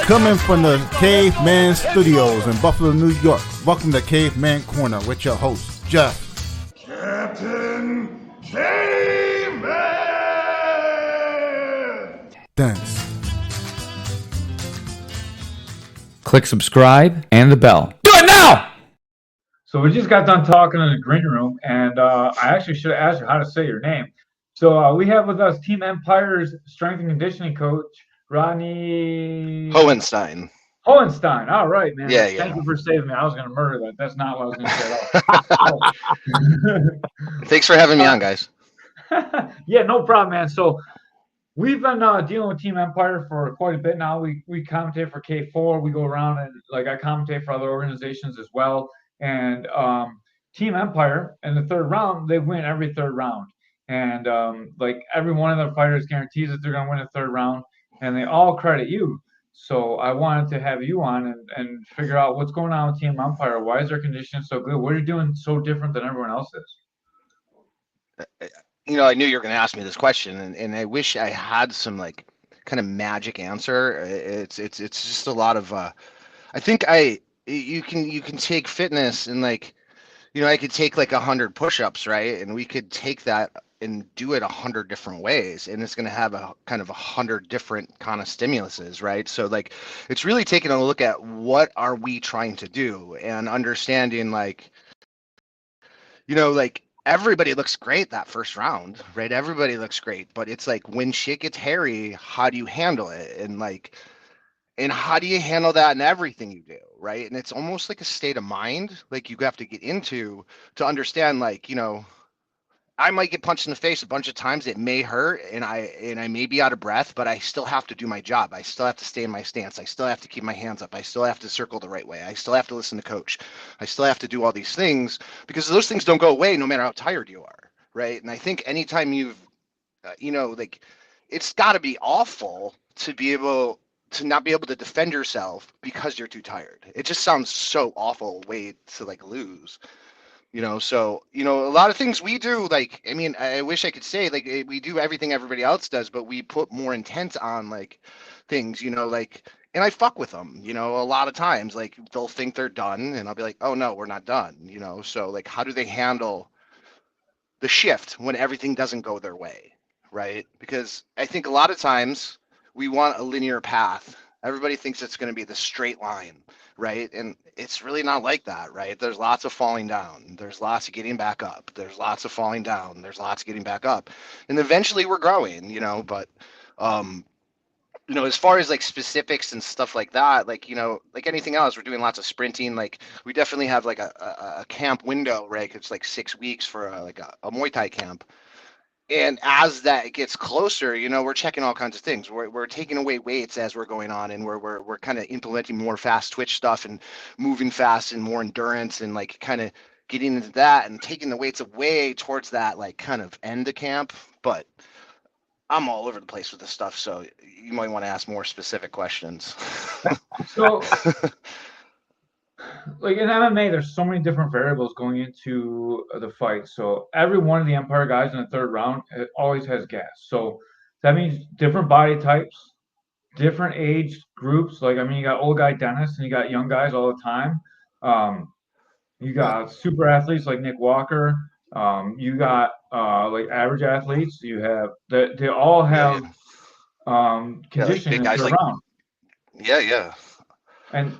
Coming from the Caveman Studios in Buffalo, New York. Welcome to Caveman Corner with your host, Jeff. Captain Caveman! Thanks. Click subscribe and the bell. Do it now! So we just got done talking in the green room, and I actually should have asked you how to say your name. So we have with us Team Empire's strength and conditioning coach, Rodney Hohenstein. Hohenstein. All right, man. Yeah. Thank you for saving me. I was going to murder that. That's not what I was going to say. Thanks for having me on, guys. Yeah, no problem, man. So we've been dealing with Team Empire for quite a bit now. We commentate for K4. We go around and I commentate for other organizations as well. And Team Empire in the third round, they win every third round. And every one of their fighters guarantees that they're going to win a third round. And they all credit you. So I wanted to have you on and figure out what's going on with Team Empire. Why is their condition so good? What are you doing so different than everyone else is? I knew you were going to ask me this question, and I wish I had some kind of magic answer. It's just a lot of I think you can take fitness and I could take 100 push-ups, right? And we could take that and do it 100 different ways, and it's going to have a kind of 100 different kind of stimuluses, right? So it's really taking a look at what are we trying to do and understanding everybody looks great that first round, right? Everybody looks great, but it's when shit gets hairy, how do you handle it? And how do you handle that in everything you do, right? And it's almost like a state of mind, you have to get into to understand, I might get punched in the face a bunch of times. It may hurt, and I may be out of breath, but I still have to do my job. I still have to stay in my stance. I still have to keep my hands up. I still have to circle the right way. I still have to listen to coach. I still have to do all these things because those things don't go away no matter how tired you are, right? And I think anytime you've, it's got to be awful to be able to not be able to defend yourself because you're too tired. It just sounds so awful way to lose. So a lot of things we do, I wish I could say we do everything everybody else does, but we put more intent on things, and I fuck with them, a lot of times, they'll think they're done and I'll be like, oh no, we're not done, so how do they handle the shift when everything doesn't go their way, right? Because I think a lot of times we want a linear path. Everybody thinks it's going to be the straight line, right? And it's really not like that, right? There's lots of falling down. There's lots of getting back up. There's lots of falling down. There's lots of getting back up. And eventually we're growing, but, as far as specifics and stuff like that, like anything else, we're doing lots of sprinting. We definitely have a camp window, right? It's 6 weeks for a Muay Thai camp. And as that gets closer, we're checking all kinds of things. We're taking away weights as we're going on, and we're kind of implementing more fast twitch stuff and moving fast and more endurance and kind of getting into that and taking the weights away towards that kind of end of camp. But I'm all over the place with this stuff, so you might want to ask more specific questions. So in MMA, there's so many different variables going into the fight. So every one of the Empire guys in the third round always has gas. So that means different body types, different age groups. You got old guy Dennis and you got young guys all the time. You got super athletes like Nick Walker. You got average athletes. You have they all have conditioning in the third round. Yeah. And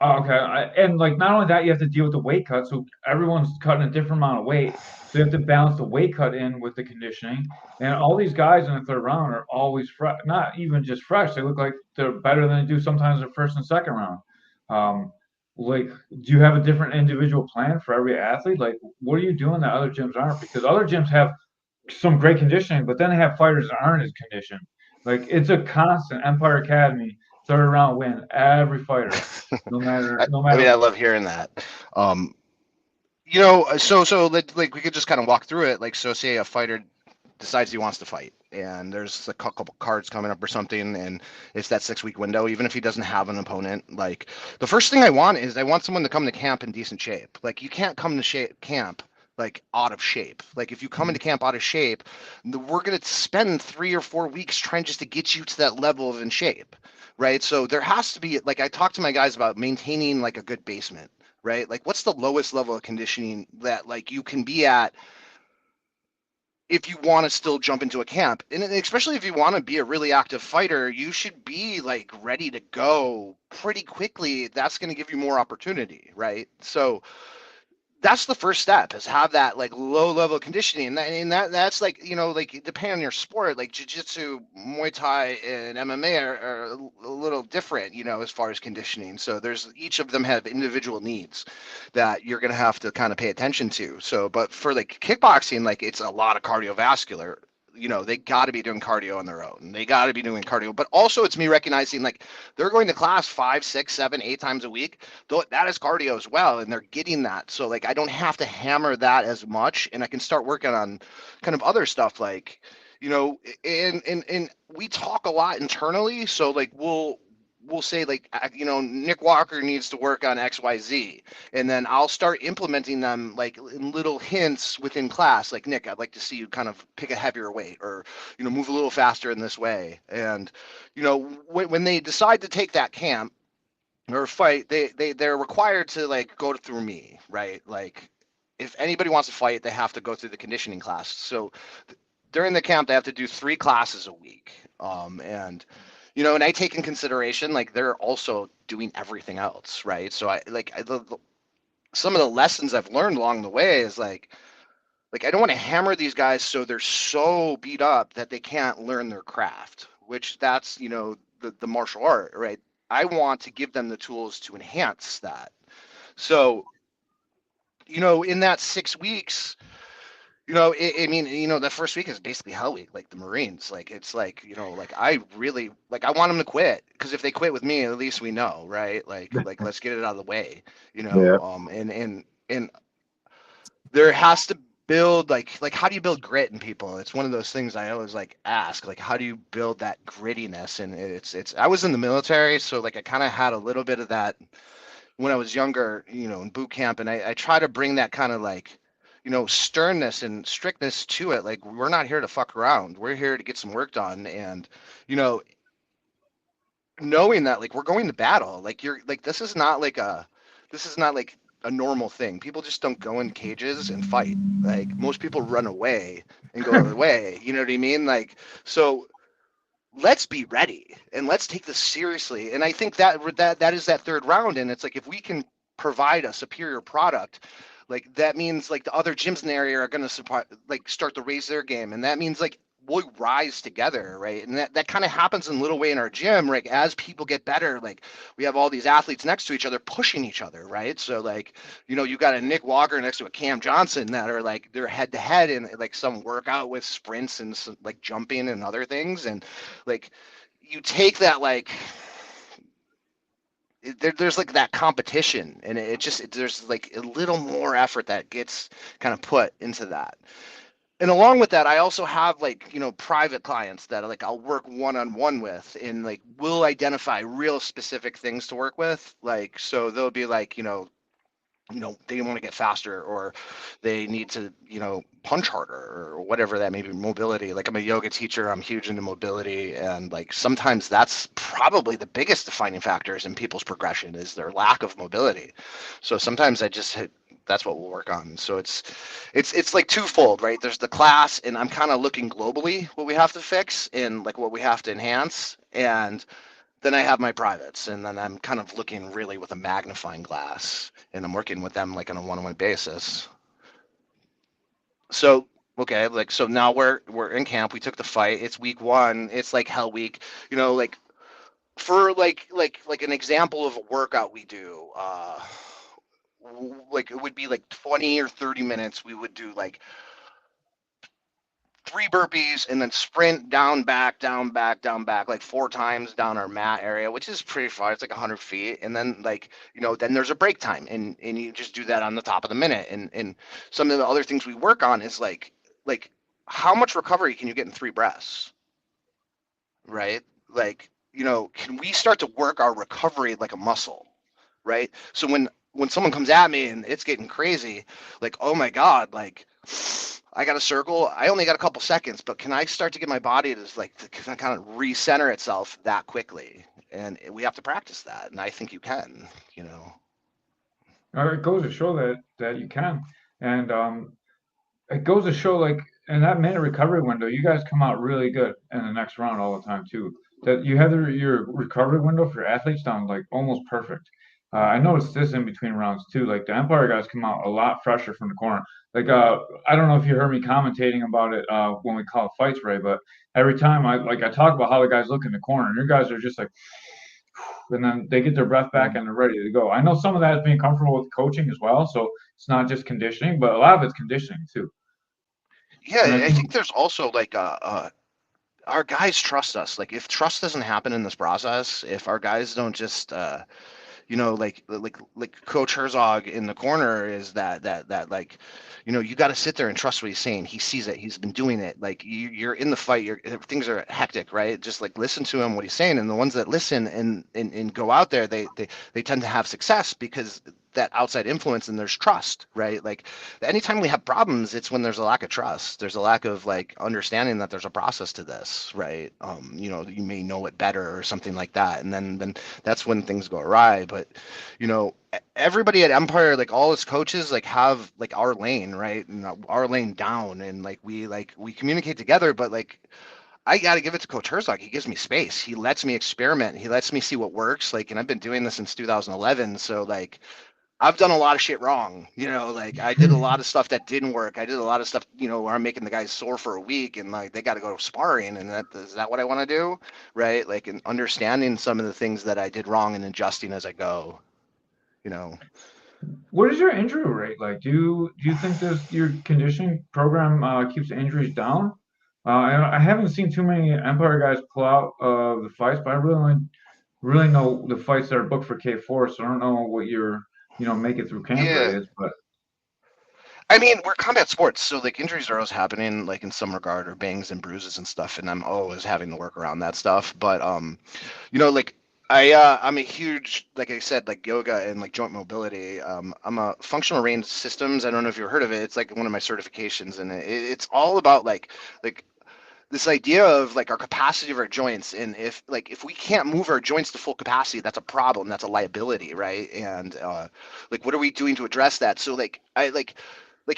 okay, and not only that, you have to deal with the weight cut. So everyone's cutting a different amount of weight. So you have to balance the weight cut in with the conditioning. And all these guys in the third round are always fresh. Not even just fresh. They look like they're better than they do sometimes in the first and second round. Do you have a different individual plan for every athlete? What are you doing that other gyms aren't? Because other gyms have some great conditioning, but then they have fighters that aren't as conditioned. It's a constant Empire Academy. Third round win every fighter, no matter. I mean, I love hearing that. So we could just kind of walk through it. So say a fighter decides he wants to fight, and there's a couple cards coming up or something, and it's that 6 week window. Even if he doesn't have an opponent, the first thing I want someone to come to camp in decent shape. You can't come to camp like out of shape. Like if you come into camp out of shape, we're going to spend 3 or 4 weeks trying just to get you to that level of in shape, right? So there has to be, like, I talk to my guys about maintaining like a good basement, right? Like what's the lowest level of conditioning that like you can be at if you want to still jump into a camp, and especially if you want to be a really active fighter, you should be like ready to go pretty quickly. That's going to give you more opportunity, right? So that's the first step, is have that like low level conditioning, and that's like, you know, like depending on your sport, like jiu-jitsu, Muay Thai, and MMA are a little different, you know, as far as conditioning. So there's, each of them have individual needs that you're going to have to kind of pay attention to. So but for like kickboxing, like it's a lot of cardiovascular. You know, they got to be doing cardio on their own. They got to be doing cardio, but also it's me recognizing like they're going to class 5, 6, 7, 8 times a week. Though that is cardio as well, and they're getting that. So like I don't have to hammer that as much, and I can start working on kind of other stuff, like, you know, and we talk a lot internally. So like we'll say like, you know, Nick Walker needs to work on XYZ, and then I'll start implementing them like in little hints within class. Like, Nick, I'd like to see you kind of pick a heavier weight, or, you know, move a little faster in this way. And, you know, when they decide to take that camp or fight, they're required to like go through me, right? Like if anybody wants to fight, they have to go through the conditioning class. So during the camp, they have to do 3 classes a week. And, you know, and I take in consideration like they're also doing everything else, right? So some of the lessons I've learned along the way is like I don't want to hammer these guys so they're so beat up that they can't learn their craft, which that's, you know, the martial art, right? I want to give them the tools to enhance that. So, you know, in that 6 weeks, you know, I mean, you know, the first week is basically hell week, like the Marines. Like it's like, you know, like I really like I want them to quit, because if they quit with me, at least we know, right? Like let's get it out of the way, you Yeah. know. And there has to build like how do you build grit in people? It's one of those things I always like ask, like how do you build that grittiness? And it's I was in the military, so like I kind of had a little bit of that when I was younger, you know, in boot camp, and I try to bring that kind of like, you know, sternness and strictness to it. Like we're not here to fuck around. We're here to get some work done. And, you know, knowing that like we're going to battle, like you're like this is not like a normal thing. People just don't go in cages and fight. Like most people run away and go their way. You know what I mean? Like so let's be ready and let's take this seriously. And I think that is that third round. And it's like if we can provide a superior product, like that means like the other gyms in the area are going to like start to raise their game, and that means like we'll rise together, right? And that kind of happens in a little way in our gym, right? As people get better, like we have all these athletes next to each other pushing each other, right? So like, you know, you got a Nick Walker next to a Cam Johnson that are like they're head to head in like some workout with sprints and some, like jumping and other things. And like you take that like there's like that competition, and there's like a little more effort that gets kind of put into that. And along with that, I also have like, you know, private clients that like I'll work one-on-one with, and like we'll identify real specific things to work with. Like so they'll be like, you know, they want to get faster, or they need to, you know, punch harder, or whatever that may be, mobility. Like I'm a yoga teacher, I'm huge into mobility, and like sometimes that's probably the biggest defining factors in people's progression is their lack of mobility. So sometimes that's what we'll work on. So it's like twofold, right? There's the class, and I'm kind of looking globally what we have to fix and like what we have to enhance, and then I have my privates, and then I'm kind of looking really with a magnifying glass, and I'm working with them like on a one-on-one basis. So okay, like so now we're in camp. We took the fight. It's week 1. It's like hell week. You know, like for like an example of a workout we do, like it would be like 20 or 30 minutes. We would do like 3 burpees and then sprint down, back, down, back, down, back, like 4 times down our mat area, which is pretty far. It's like 100 feet. And then like, you know, then there's a break time, and you just do that on the top of the minute. And some of the other things we work on is like how much recovery can you get in 3 breaths, right? Like, you know, can we start to work our recovery like a muscle, right? So when when someone comes at me and it's getting crazy, like, oh my God, like I got a circle. I only got a couple seconds, but can I start to get my body to like to kind of recenter itself that quickly? And we have to practice that, and I think you can. You know. It goes to show that you can, and it goes to show like in that minute recovery window, you guys come out really good in the next round all the time too. That you have your recovery window for your athletes down like almost perfect. I noticed this in between rounds too. Like the Empire guys come out a lot fresher from the corner. Like I don't know if you heard me commentating about it when we call fights, Ray, but every time I talk about how the guys look in the corner, and your guys are just like, and then they get their breath back and they're ready to go. I know some of that is being comfortable with coaching as well, so it's not just conditioning, but a lot of it's conditioning too. And I Yeah, I think think there's also like our guys trust us. Like if trust doesn't happen in this process, if our guys don't just like Coach Herzog in the corner is that like, you got to sit there and trust what he's saying. He sees it. He's been doing it. Like you're in the fight. Things are hectic, right? Just like listen to him what he's saying, and the ones that listen and go out there, they tend to have success because that outside influence and there's trust, right? Like anytime we have problems, it's when there's a lack of trust. There's a lack of like understanding that there's a process to this, right? You may know it better or something like that, and then that's when things go awry. But everybody at Empire, like all its coaches, like have like our lane, right, and our lane down, and we communicate together. But like I got to give it to Coach Herzog. He gives me space. He lets me experiment. He lets me see what works. Like, and I've been doing this since 2011. So like I've done a lot of shit wrong, like I did a lot of stuff that didn't work. I did a lot of stuff, where I'm making the guys sore for a week and like they got to go sparring, and is that what I want to do? Right? Like, and understanding some of the things that I did wrong and adjusting as I go, you know. what is your injury rate like? Do you think this your conditioning program keeps injuries down? I haven't seen too many Empire guys pull out of the fights, but I really know the fights that are booked for K4, so I don't know what your make it through camp rate Yeah. is, but I mean, we're combat sports, so like injuries are always happening, like in some regard, or bangs and bruises and stuff, and I'm always having to work around that stuff. But like I'm a huge, like I said, like yoga and like joint mobility. I'm a functional range systems. I don't know if you've heard of it. It's like one of my certifications, and it's all about like this idea of like our capacity of our joints, and if we can't move our joints to full capacity, that's a problem, that's a liability, right? And like what are we doing to address that? So like I like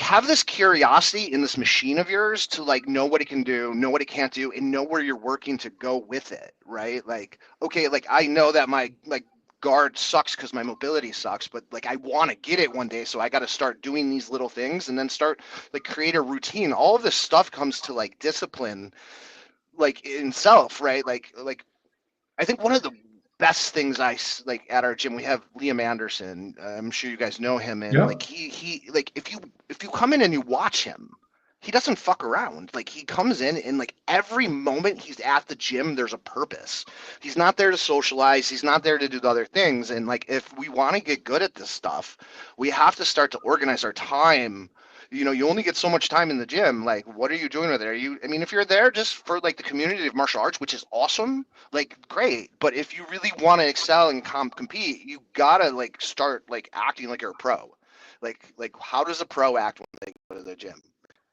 have this curiosity in this machine of yours to like know what it can do, know what it can't do, and know where you're working to go with it, right? Like okay, like I know that my like guard sucks because my mobility sucks, but like I want to get it one day, so I got to start doing these little things and then start like create a routine. All of this stuff comes to like discipline, like in self, right? Like I think one of the best things like at our gym, we have Liam Anderson. I'm sure you guys know him, and yeah. like he like if you come in and you watch him, he doesn't fuck around. Like he comes in and like every moment he's at the gym, there's a purpose. He's not there to socialize. He's not there to do the other things. And like if we want to get good at this stuff, we have to start to organize our time. You only get so much time in the gym. Like, what are you doing with it? I mean, if you're there just for like the community of martial arts, which is awesome, like great. But if you really want to excel and compete, you gotta like start like acting like you're a pro. Like how does a pro act when they go to the gym?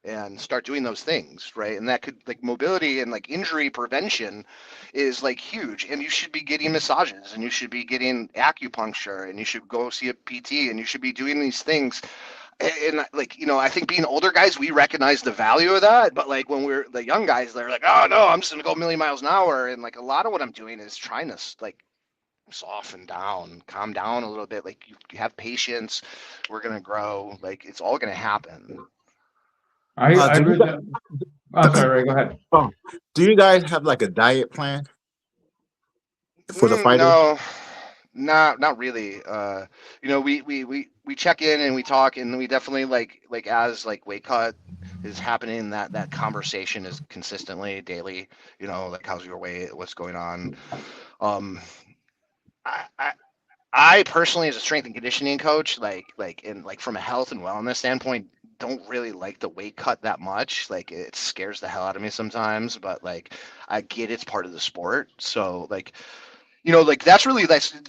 And start doing those things, right? And that could like mobility and like injury prevention is like huge. And you should be getting massages, and you should be getting acupuncture, and you should go see a PT, and you should be doing these things. And like I think being older guys, we recognize the value of that, but like when we're the young guys, they're like, oh no, I'm just gonna go a million miles an hour. And like a lot of what I'm doing is trying to like soften down, calm down a little bit. Like you have patience, we're gonna grow, like it's all gonna happen. I Do you really guys, I'm sorry, Ray, go ahead. oh, do you guys have like a diet plan for the fighters? No, not really. We check in and we talk, and we definitely like as like weight cut is happening, that conversation is consistently daily. Like how's your weight, what's going on. um I, I I personally, as a strength and conditioning coach, and like from a health and wellness standpoint, don't really like the weight cut that much. Like it scares the hell out of me sometimes, but like I get it's part of the sport. So like like that's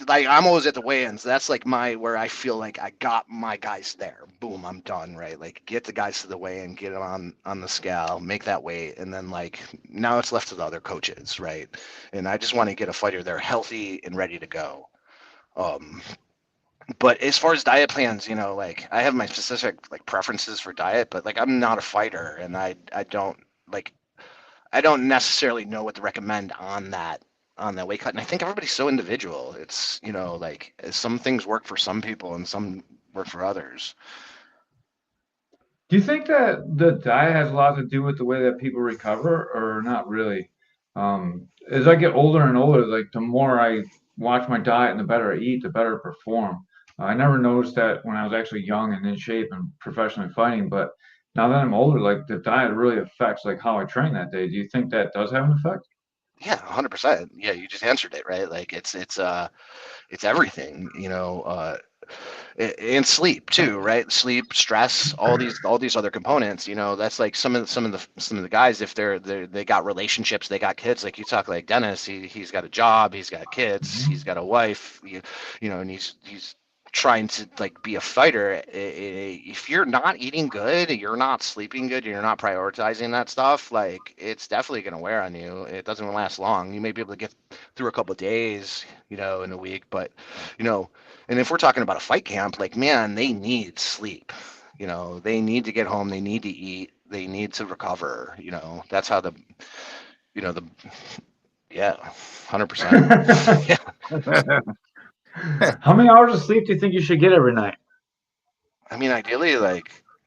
like I'm always at the weigh-ins. That's like where I feel like I got my guys there. Boom, I'm done, right? Like get the guys to the weigh-in, get them on the scale, make that weight, and then like now it's left to the other coaches, right? And I just want to get a fighter there healthy and ready to go. But as far as diet plans, like I have my specific like preferences for diet, but like I'm not a fighter, and I don't like I don't necessarily know what to recommend on that weight cut. And I think everybody's so individual. It's like some things work for some people and some work for others. Do you think that the diet has a lot to do with the way that people recover, or not really? As I get older and older, like the more I watch my diet and the better I eat, the better I perform. I never noticed that when I was actually young and in shape and professionally fighting, but now that I'm older, like the diet really affects like how I train that day. Do you think that does have an effect? Yeah, 100%. Yeah, you just answered it, right? Like it's everything, and sleep too, right? Sleep, stress, all these other components. That's like some of the guys, if they got relationships, they got kids. Like you talk like Dennis, he's got a job, he's got kids, he's got a wife, and he's trying to like be a fighter. If you're not eating good, you're not sleeping good, you're not prioritizing that stuff, like it's definitely going to wear on you. It doesn't last long. You may be able to get through a couple of days, in a week, but you know and if we're talking about a fight camp, like man, they need sleep. They need to get home, they need to eat, they need to recover. That's how the yeah, 100%. Yeah. How many hours of sleep do you think you should get every night? I mean, ideally,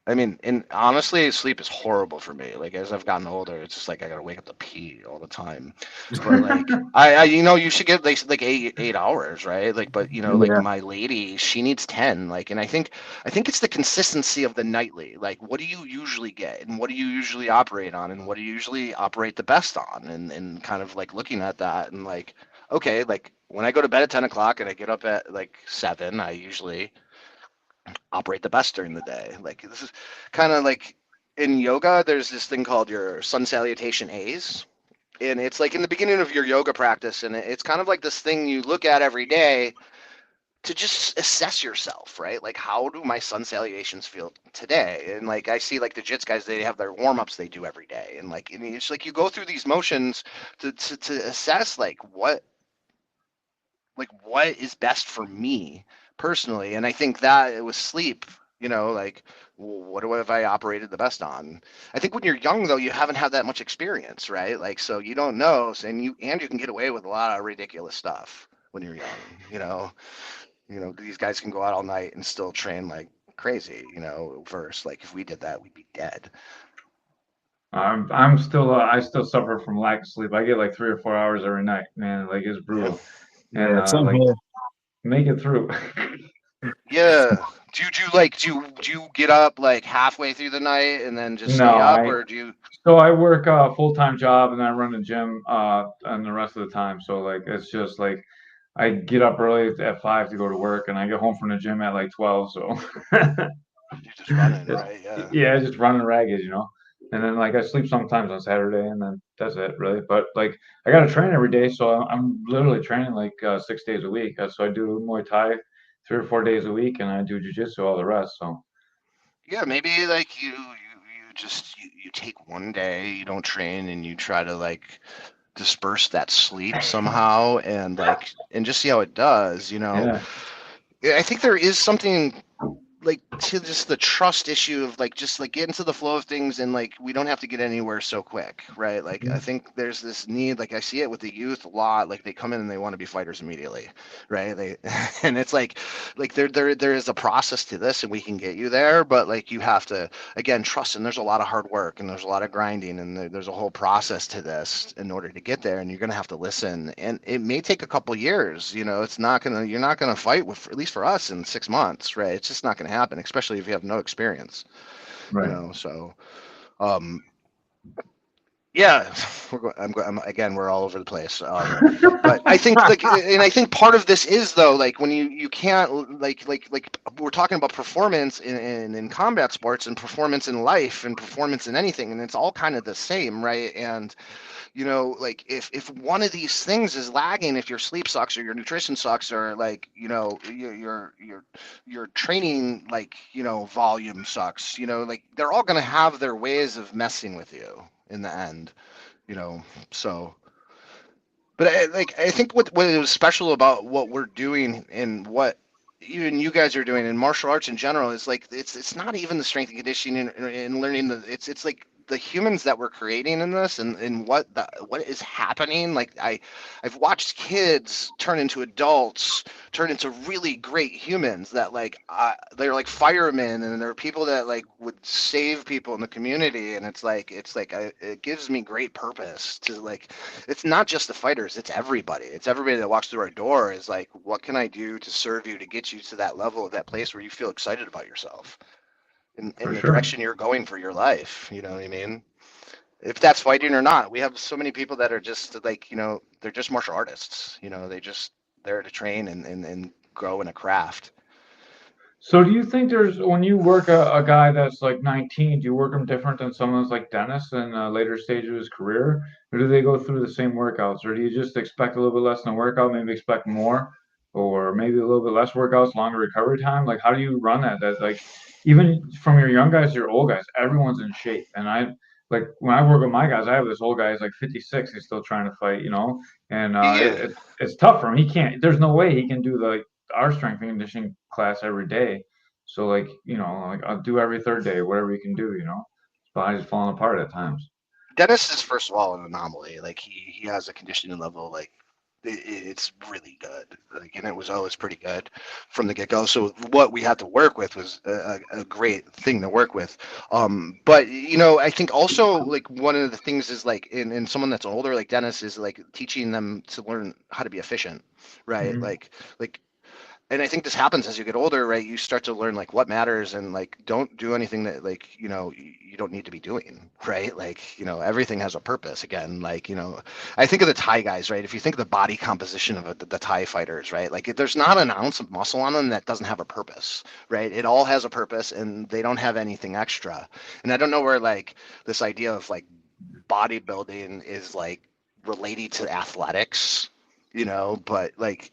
and honestly, sleep is horrible for me. Like as I've gotten older, it's just like I gotta wake up to pee all the time. But like you should get like 8 hours, right? Like, but like Yeah. my lady, she needs 10. Like, and I think it's the consistency of the nightly. Like, what do you usually get, and what do you usually operate on, and what do you usually operate the best on, and kind of like looking at that and like, okay, like when I go to bed at 10 o'clock and I get up at like 7, I usually operate the best during the day. Like this is kind of like in yoga, there's this thing called your sun salutation A's. And it's like in the beginning of your yoga practice, and it's kind of like this thing you look at every day to just assess yourself, right? Like, how do my sun salutations feel today? And like, I see like the jits guys, they have their warm ups they do every day, and like, it's like you go through these motions to assess what is best for me personally. And I think that it was sleep, like what do have I operated the best on? I think when you're young though, you haven't had that much experience, right? Like so you don't know, and you can get away with a lot of ridiculous stuff when you're young. These guys can go out all night and still train like crazy, versus like if we did that, we'd be dead. I'm still I still suffer from lack of sleep. I get like 3 or 4 hours every night, man. Like it's Yeah. brutal. And Same like here. make it through. Yeah. Do you get up like halfway through the night and then just No, stay up, I or do you? so I work a full-time job and I run a gym and the rest of the time. So like it's just like I get up early at 5 to go to work and I get home from the gym at like 12. So You're just running, Just, right? Yeah. yeah, just running ragged. And then like I sleep sometimes on Saturday, and then that's it really. But like I got to train every day, so I'm literally training like 6 days a week. So I do Muay Thai 3 or 4 days a week, and I do jujitsu all the rest. So Yeah, maybe like you just you take one day, you don't train, and you try to like disperse that sleep somehow, and just see how it does. yeah, I think there is something like to just the trust issue of like just like get into the flow of things, and like we don't have to get anywhere so quick, right? Like I think there's this need, like I see it with the youth a lot, like they come in and they want to be fighters immediately, right? They and it's like there is a process to this, and we can get you there, but like you have to again trust, and there's a lot of hard work and there's a lot of grinding, and there's a whole process to this in order to get there, and you're gonna have to listen, and it may take a couple years. You're not gonna fight with, at least for us, in 6 months, right? It's just not gonna happen, especially if you have no experience. right. So um Yeah, again, we're all over the place. But I think and I think part of this is though, like when you can't like we're talking about performance in combat sports and performance in life and performance in anything, and it's all kind of the same, right? And like if one of these things is lagging, if your sleep sucks or your nutrition sucks or like your training volume sucks, like they're all going to have their ways of messing with you in the end, you know so but I think what is special about what we're doing and what even you guys are doing in martial arts in general is like it's not even the strength and conditioning and learning it's like the humans that we're creating in this and what is happening. Like I've watched kids turn into adults, turn into really great humans that they're like firemen, and they're people that like would save people in the community, and it gives me great purpose to like it's not just the fighters, it's everybody. It's everybody that walks through our door is like, what can I do to serve you to get you to that level, that place where you feel excited about yourself in For the sure. direction you're going for your life. You know what I mean? If that's fighting or not, we have so many people that are just like, they're just martial artists. They just there to train and grow in a craft. So do you think there's when you work a guy that's like 19, do you work him different than someone that's like Dennis in a later stage of his career? Or do they go through the same workouts? Or do you just expect a little bit less in the workout, maybe expect more? Or maybe a little bit less workouts, longer recovery time? Like how do you run that? That like even from your young guys to your old guys, everyone's in shape. And I like when I work with my guys, I have this old guy, he's like 56, he's still trying to fight, and Yeah. it's tough for him. He can't, there's no way he can do our strength and conditioning class every day. So like, like I'll do every third day, whatever you can do, his body's falling apart at times. Dennis is first of all an anomaly. Like he has a conditioning level like it's really good. Like, and it was always pretty good from the get go. So what we had to work with was a great thing to work with. But I think also like one of the things is like in someone that's older like Dennis is like teaching them to learn how to be efficient, right? Hmm. Like and I think this happens as you get older, right? You start to learn like what matters and like don't do anything that like you don't need to be doing, right? Like everything has a purpose. Again, like I think of the Thai guys, right? If you think of the body composition of the Thai fighters, right? Like there's not an ounce of muscle on them that doesn't have a purpose, right? It all has a purpose, and they don't have anything extra. And I don't know where like this idea of like bodybuilding is like related to athletics, but like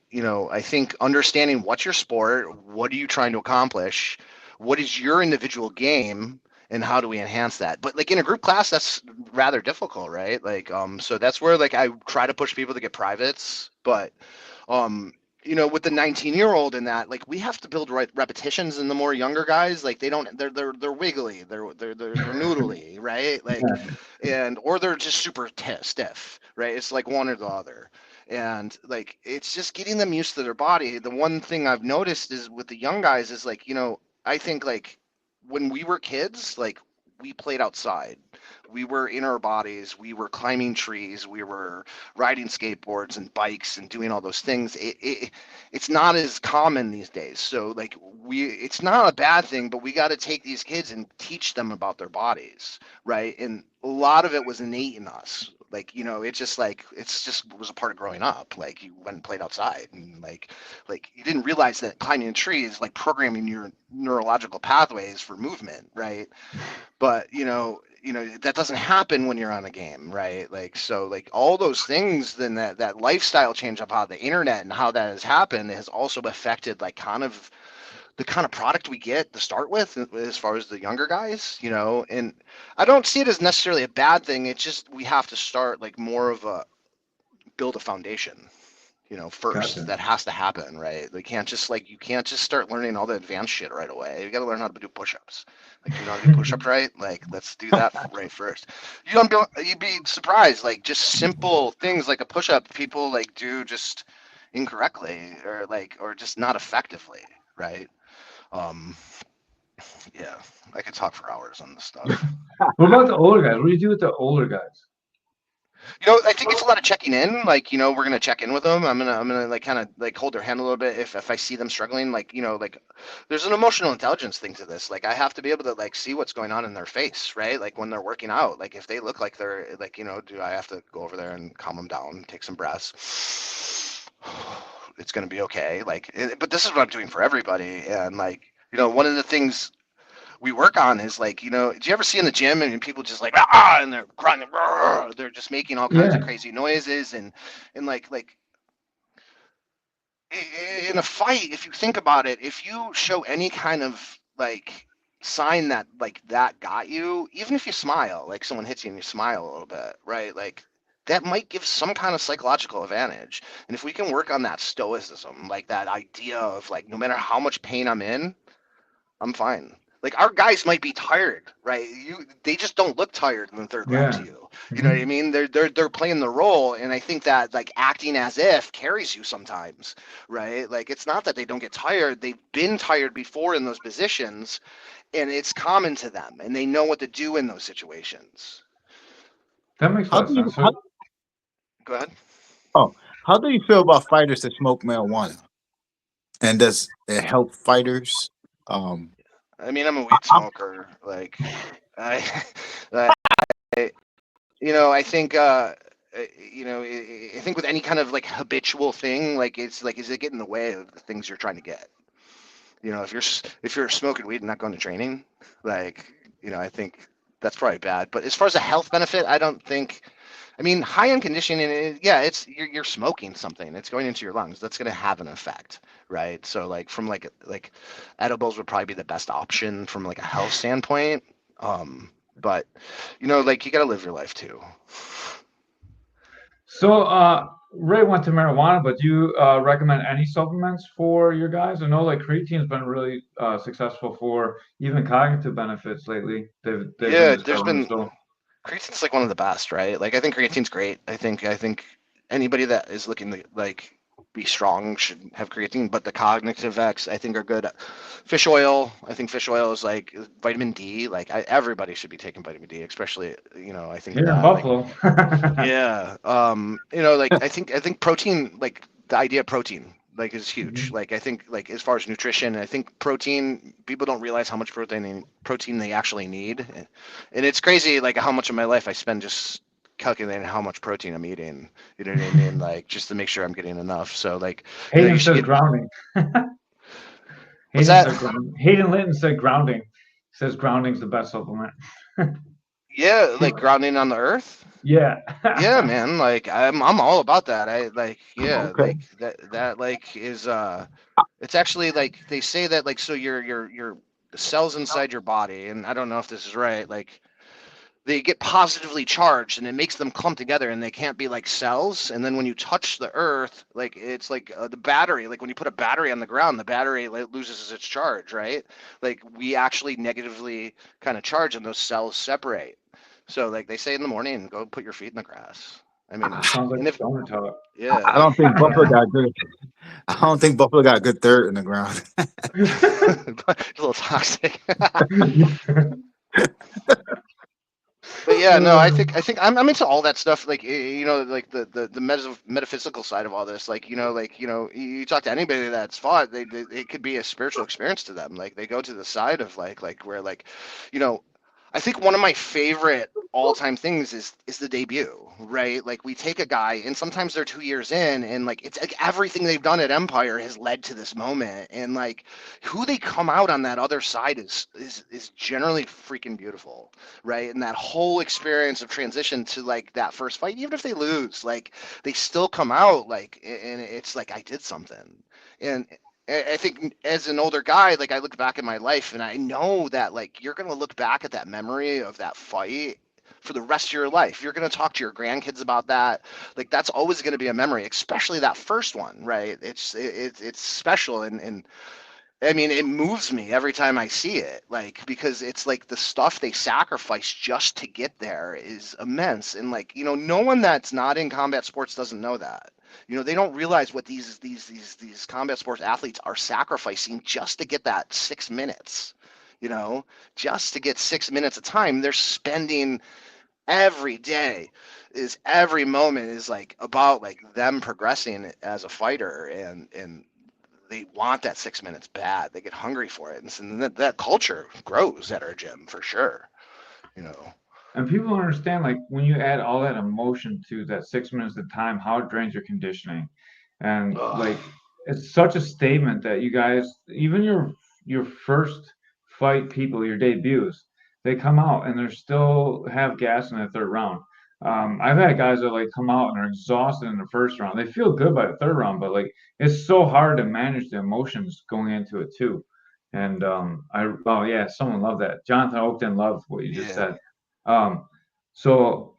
I think understanding what's your sport, what are you trying to accomplish, what is your individual game, and how do we enhance that. But like in a group class that's rather difficult, right? Like so that's where like I try to push people to get privates, but um with the 19-year-old in that, like we have to build right repetitions, and the more younger guys, like they're wiggly, they're noodly, right? Like, and or they're just super stiff, right? It's like one or the other, and like it's just getting them used to their body. The one thing I've noticed is with the young guys is like I think like when we were kids, like we played outside, we were in our bodies, we were climbing trees, we were riding skateboards and bikes and doing all those things. It's not as common these days. So like it's not a bad thing, but we got to take these kids and teach them about their bodies, right? And a lot of it was innate in us. Like it's just like it's just was a part of growing up. Like you went and played outside, and like you didn't realize that climbing a tree is like programming your neurological pathways for movement, right? But that doesn't happen when you're on a game, right? Like so like all those things, then that lifestyle change of how the internet and how that has happened has also affected like kind of the kind of product we get to start with as far as the younger guys, and I don't see it as necessarily a bad thing. It's just we have to start like more of a build a foundation, first. Gotcha. That has to happen, right? You can't just start learning all the advanced shit right away. You got to learn how to do push-ups. Like, do you know how to do push-ups right? Like, let's do that right first. You'd be surprised. Like, just simple things like a push-up, people like do just incorrectly or just not effectively, right? Um, yeah, I could talk for hours on this stuff. What about the older guys? What do you do with the older guys? I think it's a lot of checking in. Like, we're gonna check in with them. I'm gonna like kind of like hold their hand a little bit if I see them struggling. Like, like there's an emotional intelligence thing to this. Like, I have to be able to like see what's going on in their face, right? Like when they're working out. Like if they look like they're like, do I have to go over there and calm them down, take some breaths? It's gonna be okay. Like, but this is what I'm doing for everybody. And like, one of the things we work on is like, do you ever see in the gym and people just like and they're grunting, they're just making all kinds of Yeah. crazy noises and like in a fight, if you think about it, if you show any kind of like sign that like that got you, even if you smile, like someone hits you and you smile a little bit, right? Like that might give some kind of psychological advantage. And if we can work on that stoicism, like that idea of like no matter how much pain I'm in, I'm fine. Like our guys might be tired, right? They just don't look tired in the third round Yeah. to you. You know what I mean? They're playing the role, and I think that like acting as if carries you sometimes, right? Like it's not that they don't get tired; they've been tired before in those positions, and it's common to them, and they know what to do in those situations. That makes a How lot of do you sense. So, Go ahead. how do you feel about fighters that smoke marijuana? And does it help fighters? Um, I mean, I'm a I, weed smoker. Like, I, I I think I think with any kind of like habitual thing, like it's like, is it getting in the way of the things you're trying to get? If you're smoking weed and not going to training, like, I think that's probably bad. But as far as a health benefit, I don't think. I mean, high end conditioning, yeah, it's you're smoking something. It's going into your lungs. That's going to have an effect, right? So like from like edibles would probably be the best option from like a health standpoint. But like you got to live your life too. Ray went to marijuana, but do you recommend any supplements for your guys? I know like creatine's been really successful for even cognitive benefits lately. They've been Yeah, there's discovering. been So creatine's like one of the best, right? Like I think creatine's great. I think anybody that is looking to like be strong should have creatine, but the cognitive X I think are good. Fish oil, I think fish oil is like vitamin D. Like everybody should be taking vitamin D, especially I think of here in that like Buffalo. yeah. Like I think protein, like the idea of protein, like is huge. Mhm. Like I think like as far as nutrition, I think protein, people don't realize how much protein they actually need. And it's crazy like how much of my life I spend just calculating how much protein I'm eating. You know what I mean? Like just to make sure I'm getting enough. So like, you Hayden should says get grounding. what's that? Hayden Linton said grounding. He says grounding's the best supplement. Yeah, like grounding on the earth. Yeah. Yeah, man. Like I'm all about that. I like yeah, okay. like that like is it's actually like they say that like so your cells inside your body, and I don't know if this is right, like they get positively charged and it makes them clump together and they can't be like cells. And then when you touch the earth, like it's like the battery, like when you put a battery on the ground, the battery loses its charge, right? Like we actually negatively kind of charge and those cells separate. So like they say in the morning, go put your feet in the grass. I mean, Sounds like and if stoner talk. I yeah, don't think Buffalo yeah. got good. I don't think Buffalo got good dirt in the ground. But it's a little toxic. But yeah, no, I think I'm into all that stuff. Like like the metaphysical side of all this. Like you talk to anybody that's fought, they it could be a spiritual experience to them. Like they go to the side of like where like, you know, I think one of my favorite all-time things is the debut, right? Like we take a guy and sometimes they're 2 years in and like it's like everything they've done at Empire has led to this moment and like who they come out on that other side is generally freaking beautiful, right? And that whole experience of transition to like that first fight, even if they lose, like they still come out like and it's like I did something. And I think as an older guy, like I look back at my life and I know that like you're gonna look back at that memory of that fight for the rest of your life. You're gonna talk to your grandkids about that. Like that's always gonna be a memory, especially that first one, right? It's special and I mean it moves me every time I see it, like because it's like the stuff they sacrifice just to get there is immense. And like no one that's not in combat sports doesn't know that. They don't realize what these combat sports athletes are sacrificing just to get that 6 minutes. You know, just to get 6 minutes of time, they're spending every day is every moment is like about like them progressing as a fighter, and they want that 6 minutes bad. They get hungry for it, and so that culture grows at our gym for sure. You know. And people don't understand, like, when you add all that emotion to that 6 minutes of time, how it drains your conditioning. And Ugh. like, it's such a statement that you guys, even your first fight people, your debuts, they come out and they're still have gas in the third round. I've had guys that like come out and are exhausted in the first round. They feel good by the third round, but like it's so hard to manage the emotions going into it too. And oh yeah, someone loved that. Jonathan Oakton loved what you just Yeah. said. Um, so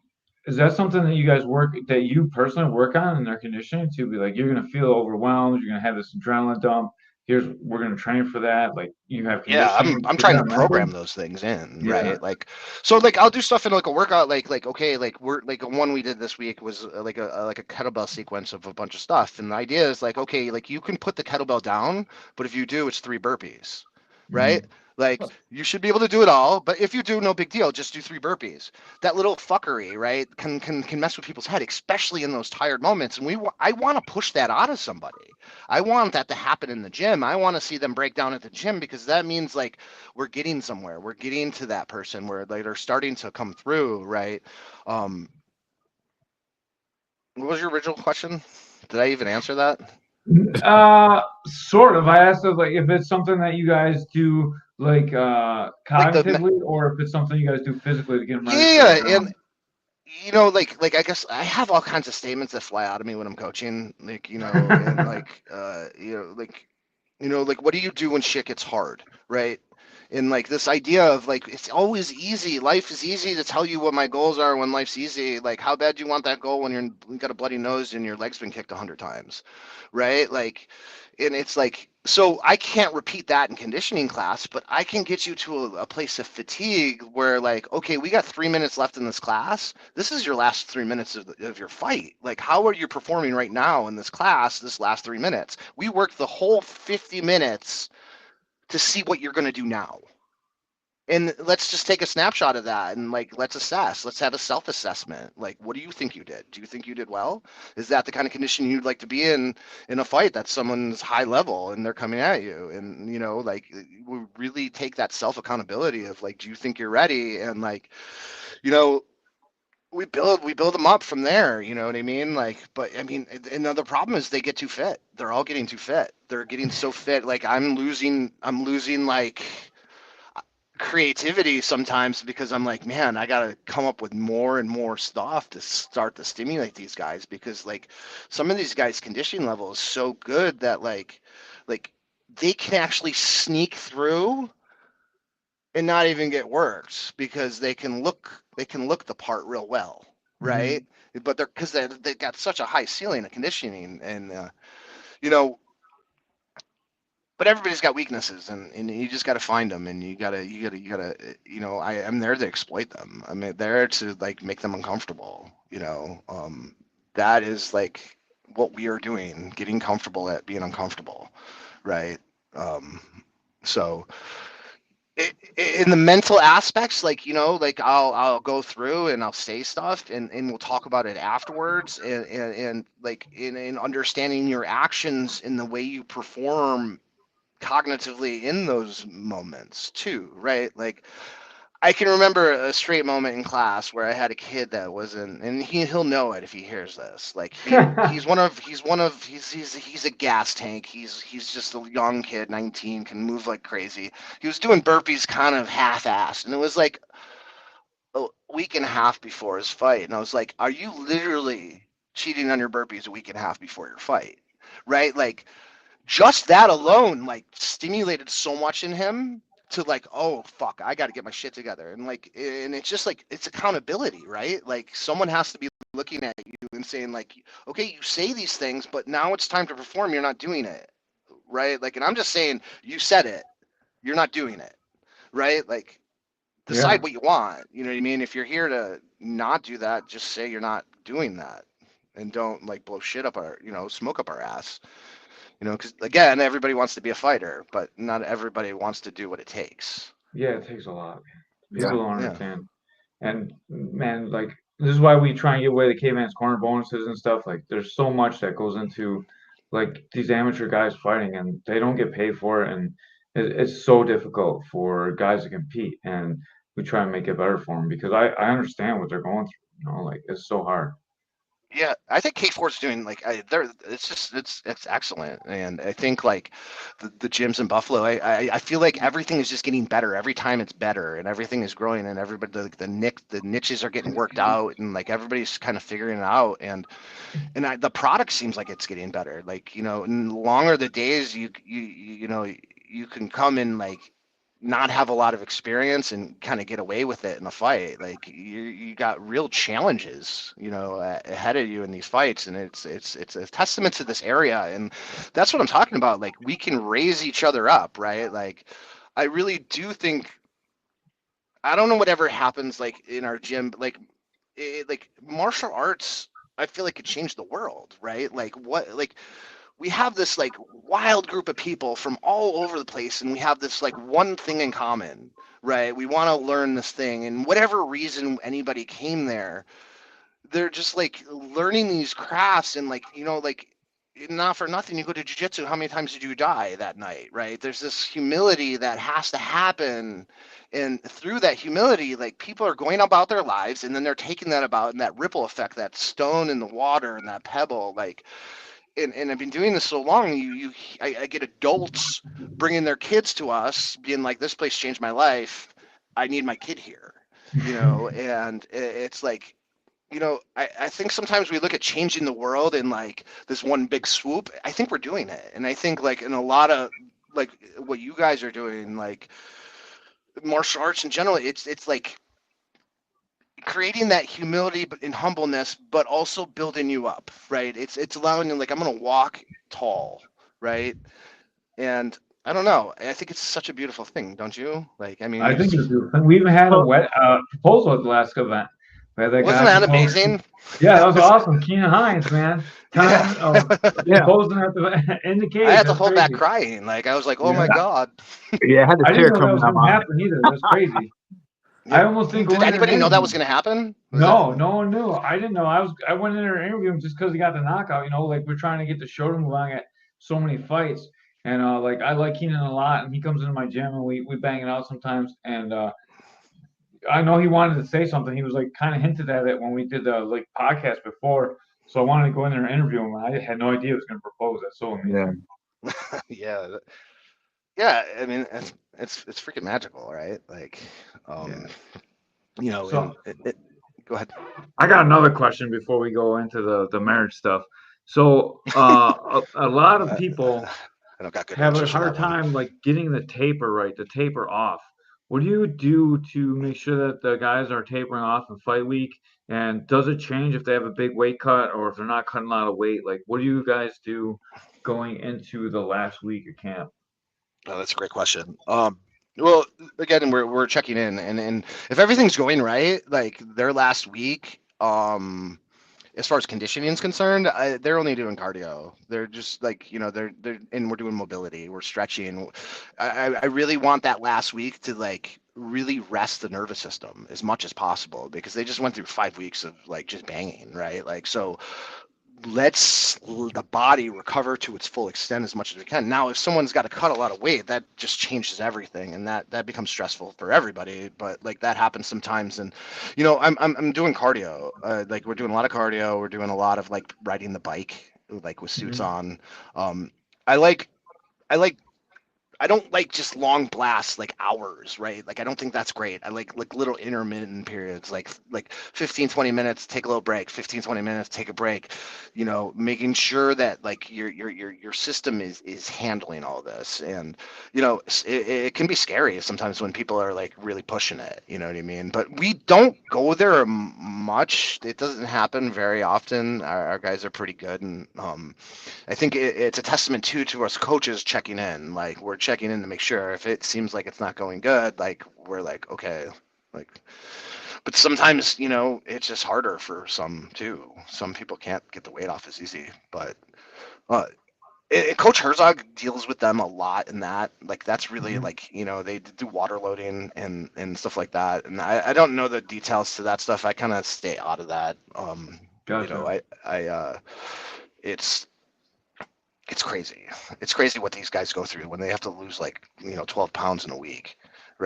is that something that you guys that you personally work on in their conditioning to be like, you're going to feel overwhelmed, you're going to have this adrenaline dump. We're going to train for that. Like you have Yeah, conditioning. I'm Is trying that to a method? program those things in, Yeah. right? Like, so like I'll do stuff in like a workout, like okay, like we're like one we did this week was like a kettlebell sequence of a bunch of stuff, and the idea is like okay, like you can put the kettlebell down, but if you do, it's 3 burpees, right? Hmm. Like you should be able to do it all, but if you do, no big deal. Just do 3 burpees. That little fuckery, right, can mess with people's head, especially in those tired moments. And I want to push that out of somebody. I want that to happen in the gym. I want to see them break down at the gym because that means like we're getting somewhere. We're getting to that person where like they're starting to come through, right? Um, what was your original question? Did I even answer that? Sort of. I asked if, like, if it's something that you guys do like Like cognitively, or if it's something you guys do physically to get them ready for the yeah, and ground. like I guess I have all kinds of statements that fly out of me when I'm coaching, like and like like what do you do when shit gets hard, right? And like this idea of like it's always easy. Life is easy to tell you what my goals are when life's easy. Like how bad do you want that goal when you got a bloody nose and your leg's been kicked 100 times, right? Like, and it's like so I can't repeat that in conditioning class, but I can get you to a place of fatigue where like okay, we got 3 minutes left in this class. This is your last 3 minutes of your fight. Like how are you performing right now in this class? This last 3 minutes, we worked the whole 50 minutes to see what you're going to do now. And let's just take a snapshot of that and like let's assess. Let's have a self-assessment. Like, what do you think you did? Do you think you did well? Is that the kind of condition you'd like to be in a fight that someone's high level and they're coming at you? And like we really take that self-accountability of like, do you think you're ready? And like, you know, we build them up from there. You know what I mean? Like, but I mean, and the problem is they get too fit. They're all getting too fit. They're getting so fit. Like I'm losing like creativity sometimes because I'm like, man, I gotta come up with more and more stuff to start to stimulate these guys because like some of these guys' conditioning level is so good that like they can actually sneak through and not even get worked because they can look the part real well, right? Hmm. But they're because they got such a high ceiling of conditioning and you know but everybody's got weaknesses and you just got to find them and you gotta I'm there to exploit them. I'm there to like make them uncomfortable. That is like what we are doing, getting comfortable at being uncomfortable, right? um so in the mental aspects, like like I'll go through and I'll say stuff and we'll talk about it afterwards and like in understanding your actions in the way you perform cognitively in those moments too, right? Like I can remember a straight moment in class where I had a kid that wasn't, and he'll know it if he hears this. Like he's a gas tank. He's just a young kid, 19, can move like crazy. He was doing burpees kind of half-assed, and it was like a week and a half before his fight, and I was like, "Are you literally cheating on your burpees a week and a half before your fight?" Right? Like just that alone like stimulated so much in him to like oh fuck I got to get my shit together and it's just like it's accountability, right? Like someone has to be looking at you and saying like okay, you say these things but now it's time to perform, you're not doing it, right? Like and I'm just saying you said it, you're not doing it, right? Like decide Yeah. what you want, you know what I mean? If you're here to not do that, just say you're not doing that and don't like blow shit up our smoke up our ass. Because again, everybody wants to be a fighter, but not everybody wants to do what it takes. Yeah, it takes a lot. Yeah. People don't Yeah. understand. And man, like this is why we try and get away the Caveman's Corner bonuses and stuff. Like there's so much that goes into like these amateur guys fighting, and they don't get paid for it, and it's so difficult for guys to compete. And we try and make it better for them because I understand what they're going through. You know, like it's so hard. Yeah, I think K4 is doing like they're it's just it's excellent, and I think like the gyms in Buffalo, I feel like everything is just getting better every time. It's better, and everything is growing, and everybody the niches are getting worked out, and like everybody's kind of figuring it out, and the product seems like it's getting better. Like and the longer the days you can come in like not have a lot of experience and kind of get away with it in a fight. Like you got real challenges, ahead of you in these fights, and it's a testament to this area, and that's what I'm talking about. Like we can raise each other up, right? Like I really do think I don't know whatever happens like in our gym, but like martial arts. I feel like it changed the world, right? Like what, like we have this like wild group of people from all over the place, and we have this like one thing in common, right? We want to learn this thing, and whatever reason anybody came there, they're just like learning these crafts, and like like not for nothing, you go to jiu-jitsu, how many times did you die that night, right? There's this humility that has to happen, and through that humility, like people are going about their lives, and then they're taking that about, and that ripple effect, that stone in the water and that pebble, like and I've been doing this so long, I get adults bringing their kids to us, being like, "This place changed my life. I need my kid here," and it's like, I think sometimes we look at changing the world in like this one big swoop. I think we're doing it, and I think like in a lot of like what you guys are doing, like martial arts in general, it's like creating that humility and humbleness, but also building you up, right? It's allowing you like I'm gonna walk tall, right? And I don't know. I think it's such a beautiful thing, don't you? Like, I mean, I think it's beautiful. We even had a wet proposal at the last event. We had that wasn't guy that proposing. amazing? Yeah, that was awesome. Keenan Hines, man. Yeah. Time proposing at the in the I cage. had to That's hold back crazy. crying. Like I was like, oh Yeah, my God. Yeah, I had a I didn't tear know that coming was down going to my eye. happen either. That's crazy. Yeah. I almost didn't go Did in there and anybody know that interview was him. gonna happen? Was that No, no one knew. I didn't know. I went in there and interviewed him just because he got the knockout. You know, like we're trying to get the show to move on. At so many fights, and like I like Keenan a lot, and he comes into my gym and we bang it out sometimes. And I know he wanted to say something. He was like kind of hinted at it when we did the like podcast before. So I wanted to go in there and interview him. I had no idea he was going to propose. That's so Yeah. amazing. yeah. Yeah, I mean it's freaking magical, right? Like Yeah. and So go ahead. I got another question before we go into the marriage stuff. So a lot of people I don't got good have a answers for hard that one. time like getting the taper right, the taper off. What do you do to make sure that the guys are tapering off in fight week? And does it change if they have a big weight cut or if they're not cutting a lot of weight? Like, what do you guys do going into the last week of camp? Oh, that's a great question. Well, again, we're checking in, and if everything's going right, like their last week, as far as conditioning is concerned, they're only doing cardio. They're just like they're and we're doing mobility, we're stretching. I really want that last week to like really rest the nervous system as much as possible because they just went through 5 weeks of like just banging, right? Like so lets the body recover to its full extent as much as we can. Now, if someone's got to cut a lot of weight, that just changes everything, and that becomes stressful for everybody. But like that happens sometimes, and I'm doing cardio. Like we're doing a lot of cardio. We're doing a lot of like riding the bike, like with suits Mhm. on. I like I like I don't like just long blasts like hours, right? Like I don't think that's great. I like little intermittent periods, like 15, 20 minutes, take a little break, 15, 20 minutes, take a break, making sure that like your system is handling all this. And it can be scary sometimes when people are like really pushing it, you know what I mean? But we don't go there much. It doesn't happen very often. Our guys are pretty good, and I think it's a testament to us coaches checking in. Like we're checking in to make sure if it seems like it's not going good, like we're like, okay, like, but sometimes, it's just harder for some too. Some people can't get the weight off as easy, but uh, Coach Herzog deals with them a lot in that. Like that's really Mhm. like they do water loading and stuff like that. And I don't know the details to that stuff. I kind of stay out of that. Gotcha. I it's it's crazy. It's crazy what these guys go through when they have to lose like 12 pounds in a week,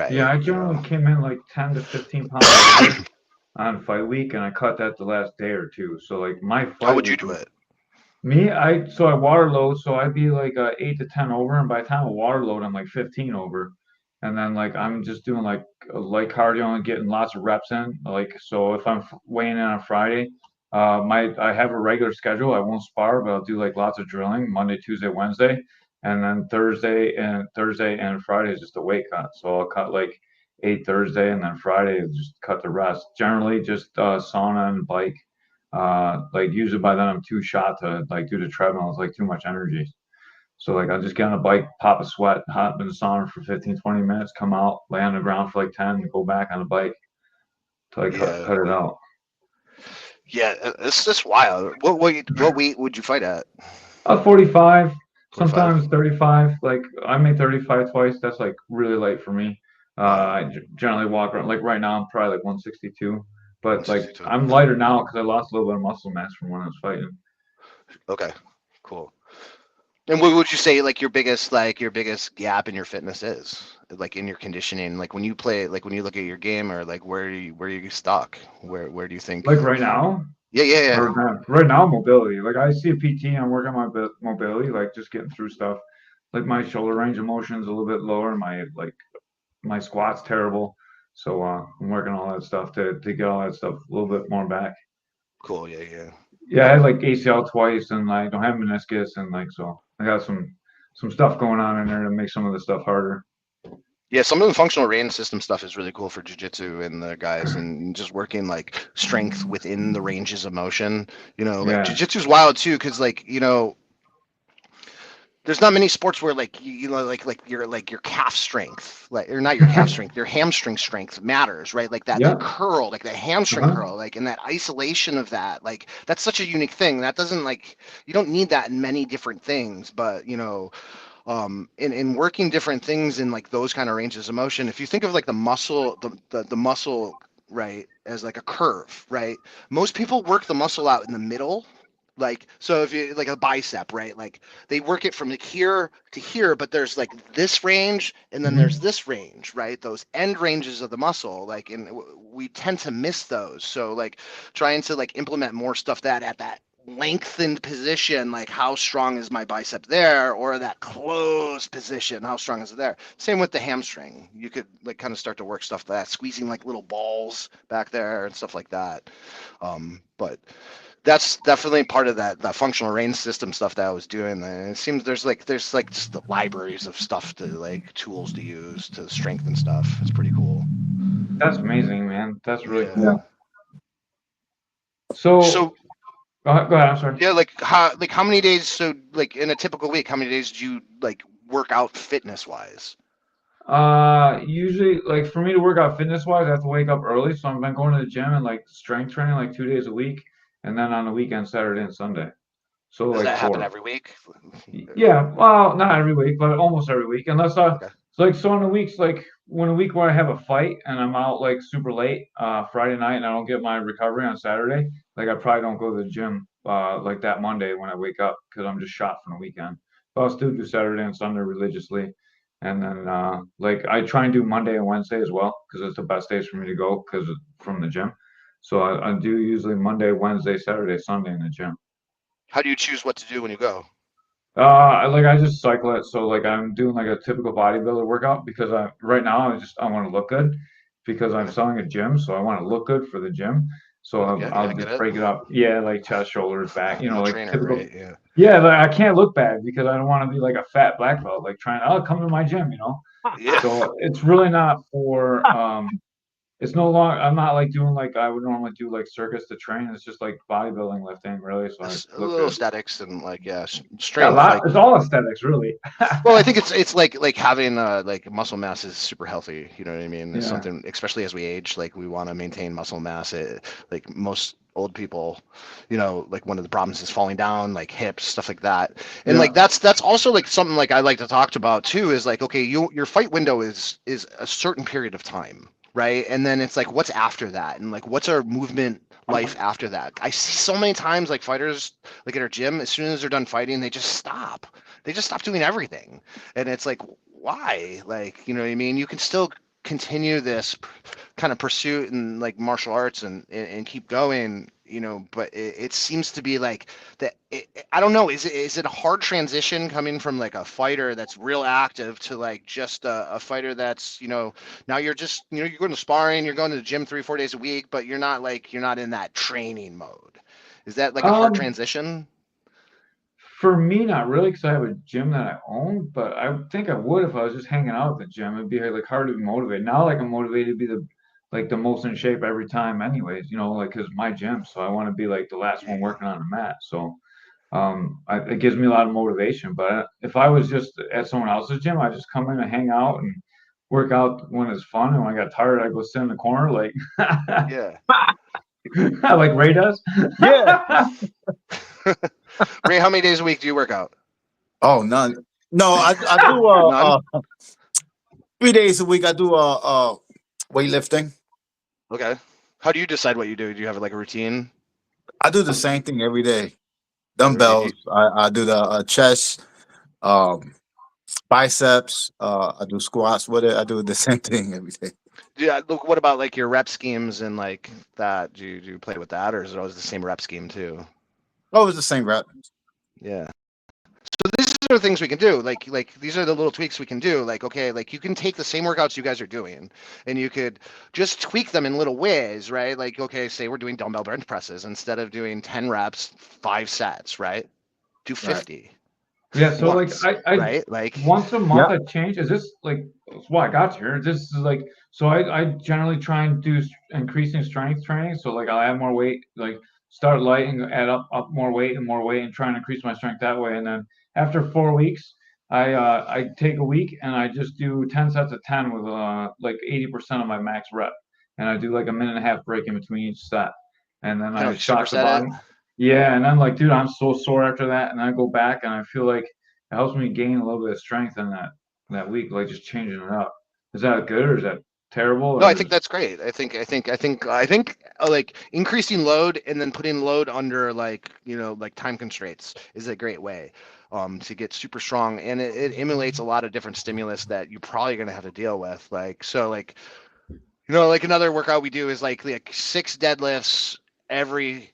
Yeah, right? I generally came in like 10 to 15 pounds lighter on fight week, and I cut that the last day or two. So like my How fight would you week do was it? me. I water load, so I'd be like 8 to 10 over, and by the time I water load, I'm like 15 over, and then like I'm just doing like light cardio and getting lots of reps in. Like so, if I'm weighing in on Friday, my I have a regular schedule. I won't spar, but I'll do like lots of drilling Monday, Tuesday, Wednesday, and then Thursday and Friday is just a weight cut. So I'll cut like 8 Thursday, and then Friday just cut the rest. Generally, just sauna and bike. Like usually by then I'm too shot to like do the treadmill. It's like too much energy. So like I just get on a bike, pop a sweat, hop in the sauna for 15, 20 minutes, come out, lay on the ground for like 10, and go back on the bike till I cut Yeah, cut it out. yeah, it's just wild. What weight would you fight at? 45, 45. sometimes 35. Like I made 35 twice. That's like really light for me. Wow, I generally walk around like right now I'm probably like 162, but like 162. I'm lighter now because I lost a little bit of muscle mass from when I was fighting. Okay, cool. And what would you say like your biggest gap in your fitness is? Like in your conditioning, like when you play, like when you look at your game, or like where you stuck? Where do you think? Like right now, Yeah, yeah, yeah. or right now, mobility. Like I see a PT, I'm working on my mobility, like just getting through stuff. Like my shoulder range of motion is a little bit lower. My squat's terrible, so I'm working on all that stuff to get all that stuff a little bit more back. Cool. Yeah, yeah. Yeah, I had like ACL twice, and I don't have meniscus, and like so I got some stuff going on in there to make some of the stuff harder. Yeah, some of the functional range system stuff is really cool for jujitsu and the guys, and just working like strength within the ranges of motion. Like Yeah. jujitsu's wild too, because there's not many sports where like like your calf strength, like, or not your calf strength, your hamstring strength matters, right? Like that Yeah. curl, like that hamstring Uh-huh. curl, like, and that isolation of that, like that's such a unique thing that doesn't, like, you don't need that in many different things. But in working different things in like those kind of ranges of motion, if you think of like the muscle, right, as like a curve, right, most people work the muscle out in the middle. Like, so if you like a bicep, right, like they work it from like here to here, but there's like this range and then there's Hmm. this range, right, those end ranges of the muscle, like, and we tend to miss those. So like trying to like implement more stuff that at that lengthened position, like how strong is my bicep there, or that closed position, how strong is it there? Same with the hamstring. You could like kind of start to work stuff like that, squeezing like little balls back there and stuff like that. But that's definitely part of that functional range system stuff that I was doing. And it seems there's like just the libraries of stuff to like tools to use to strengthen stuff. It's pretty cool. That's amazing, man. That's really Yeah. cool. So So go ahead. I'm sorry. yeah, like how many days? So like in a typical week, how many days do you like work out fitness wise? Usually, like for me to work out fitness wise, I have to wake up early. So I've been going to the gym and like strength training like 2 days a week, and then on the weekend, Saturday and Sunday. So Does like that happen four. every week? Yeah, well, not every week, but almost every week. Unless Okay. like so in the weeks like when a week where I have a fight and I'm out like super late, Friday night and I don't get my recovery on Saturday, like I probably don't go to the gym like that Monday when I wake up because I'm just shot from the weekend. But I'll still do Saturday and Sunday religiously, and then like I try and do Monday and Wednesday as well because it's the best days for me to go because from the gym. So I do usually Monday, Wednesday, Saturday, Sunday in the gym. How do you choose what to do when you go? I just cycle it. So like I'm doing like a typical bodybuilder workout because I right now I want to look good because I'm Okay. selling a gym, so I want to look good for the gym. So Yeah, yeah, I I'll get just it. break it up. Yeah, like chest, shoulders, back. I'm a Like trainer, typical. right? Yeah. Yeah, like I can't look bad because I don't want to be like a fat black belt, like trying. Oh, come to my gym. Yeah. So it's really not for it's no longer. I'm not like doing like I would normally do like circus to train. It's just like bodybuilding, lifting, really. So I A look little good. aesthetics and like, yeah, Yeah, a strength. lot. Like, It's all aesthetics, really. well, I think it's like having like muscle mass is super healthy. You know what I mean? It's Yeah. something, especially as we age, like we want to maintain muscle mass. Like most old people, like one of the problems is falling down, like hips, stuff like that. And Yeah. like that's also like something like I like to talk about too, is like, okay, your fight window is a certain period of time, right? And then it's like, what's after that, and like what's our movement life after that? I see so many times like fighters like at our gym, as soon as they're done fighting, they just stop. They just stop doing everything, and it's like, why? Like, you know what I mean? You can still continue this kind of pursuit and like martial arts and keep going, but it seems to be like that. I don't know. Is it a hard transition coming from like a fighter that's real active to like just a fighter that's, now you're just, you're going to sparring, you're going to the gym 3-4 days a week, but you're not in that training mode. Is that like a hard transition? For me, not really, because I have a gym that I own, but I think I would if I was just hanging out at the gym. It'd be like hard to be motivated. Now, like I'm motivated to be the most in shape every time, anyways. Like because my gym, so I want to be like the last one working on the mat. So, it gives me a lot of motivation. But if I was just at someone else's gym, I just come in and hang out and work out when it's fun. And when I got tired, I go sit in the corner, like Yeah. like Ray does. Yeah. Ray, how many days a week do you work out? Oh, none. No, I do 3 days a week. I do weightlifting. Okay. How do you decide what you do? Do you have like a routine? I do the same thing every day. Dumbbells. I do the chest, um, biceps. I do squats with it. I do the same thing every day. Yeah. Look, what about like your rep schemes and like that? Do you play with that, or is it always the same rep scheme too? Oh, it's the same rep. Yeah. So these are the things we can do. Like these are the little tweaks we can do. Like, okay, like you can take the same workouts you guys are doing and you could just tweak them in little ways, right? Like, okay, say we're doing dumbbell bench presses, instead of doing 10 reps, 5 sets, right? Do 50. Yeah, so Once, like I right? Like, once a month Yeah. I change. Is this like that's why I got here? This is like so I generally try and do increasing strength training. So like I'll add more weight, like start light and add up more weight and try and increase my strength that way. And then after 4 weeks, I take a week and I just do 10 sets of 10 with like 80% of my max rep. And I do like a minute and a half break in between each set. And then kind of I like shock the superset it. body. Yeah, and I'm like, dude, I'm so sore after that, and I go back and I feel like it helps me gain a little bit of strength in that week, like just changing it up. Is that good or is that terrible No, I or think is that's great. I think like increasing load and then putting load under like, like time constraints is a great way to get super strong, and it emulates a lot of different stimulus that you're probably going to have to deal with. Like, so like, like another workout we do is like 6 deadlifts every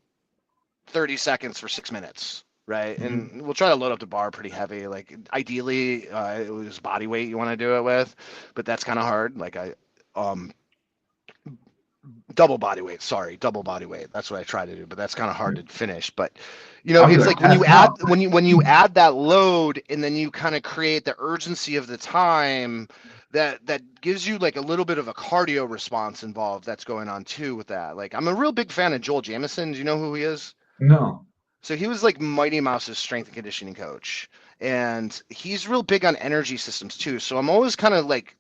30 seconds for 6 minutes. Right. Mhm. And we'll try to load up the bar pretty heavy. Like ideally, it was body weight you want to do it with, but that's kind of hard. Like um, double body weight. Sorry, double body weight. That's what I try to do, but that's kind of hard to finish. But I'm it's gonna like when you pass add out. when you add that load, and then you kind of create the urgency of the time, that gives you like a little bit of a cardio response involved that's going on too with that. Like I'm a real big fan of Joel Jamieson. Do you know who he is? No. So he was like Mighty Mouse's strength and conditioning coach, and he's real big on energy systems too. So I'm always kind of like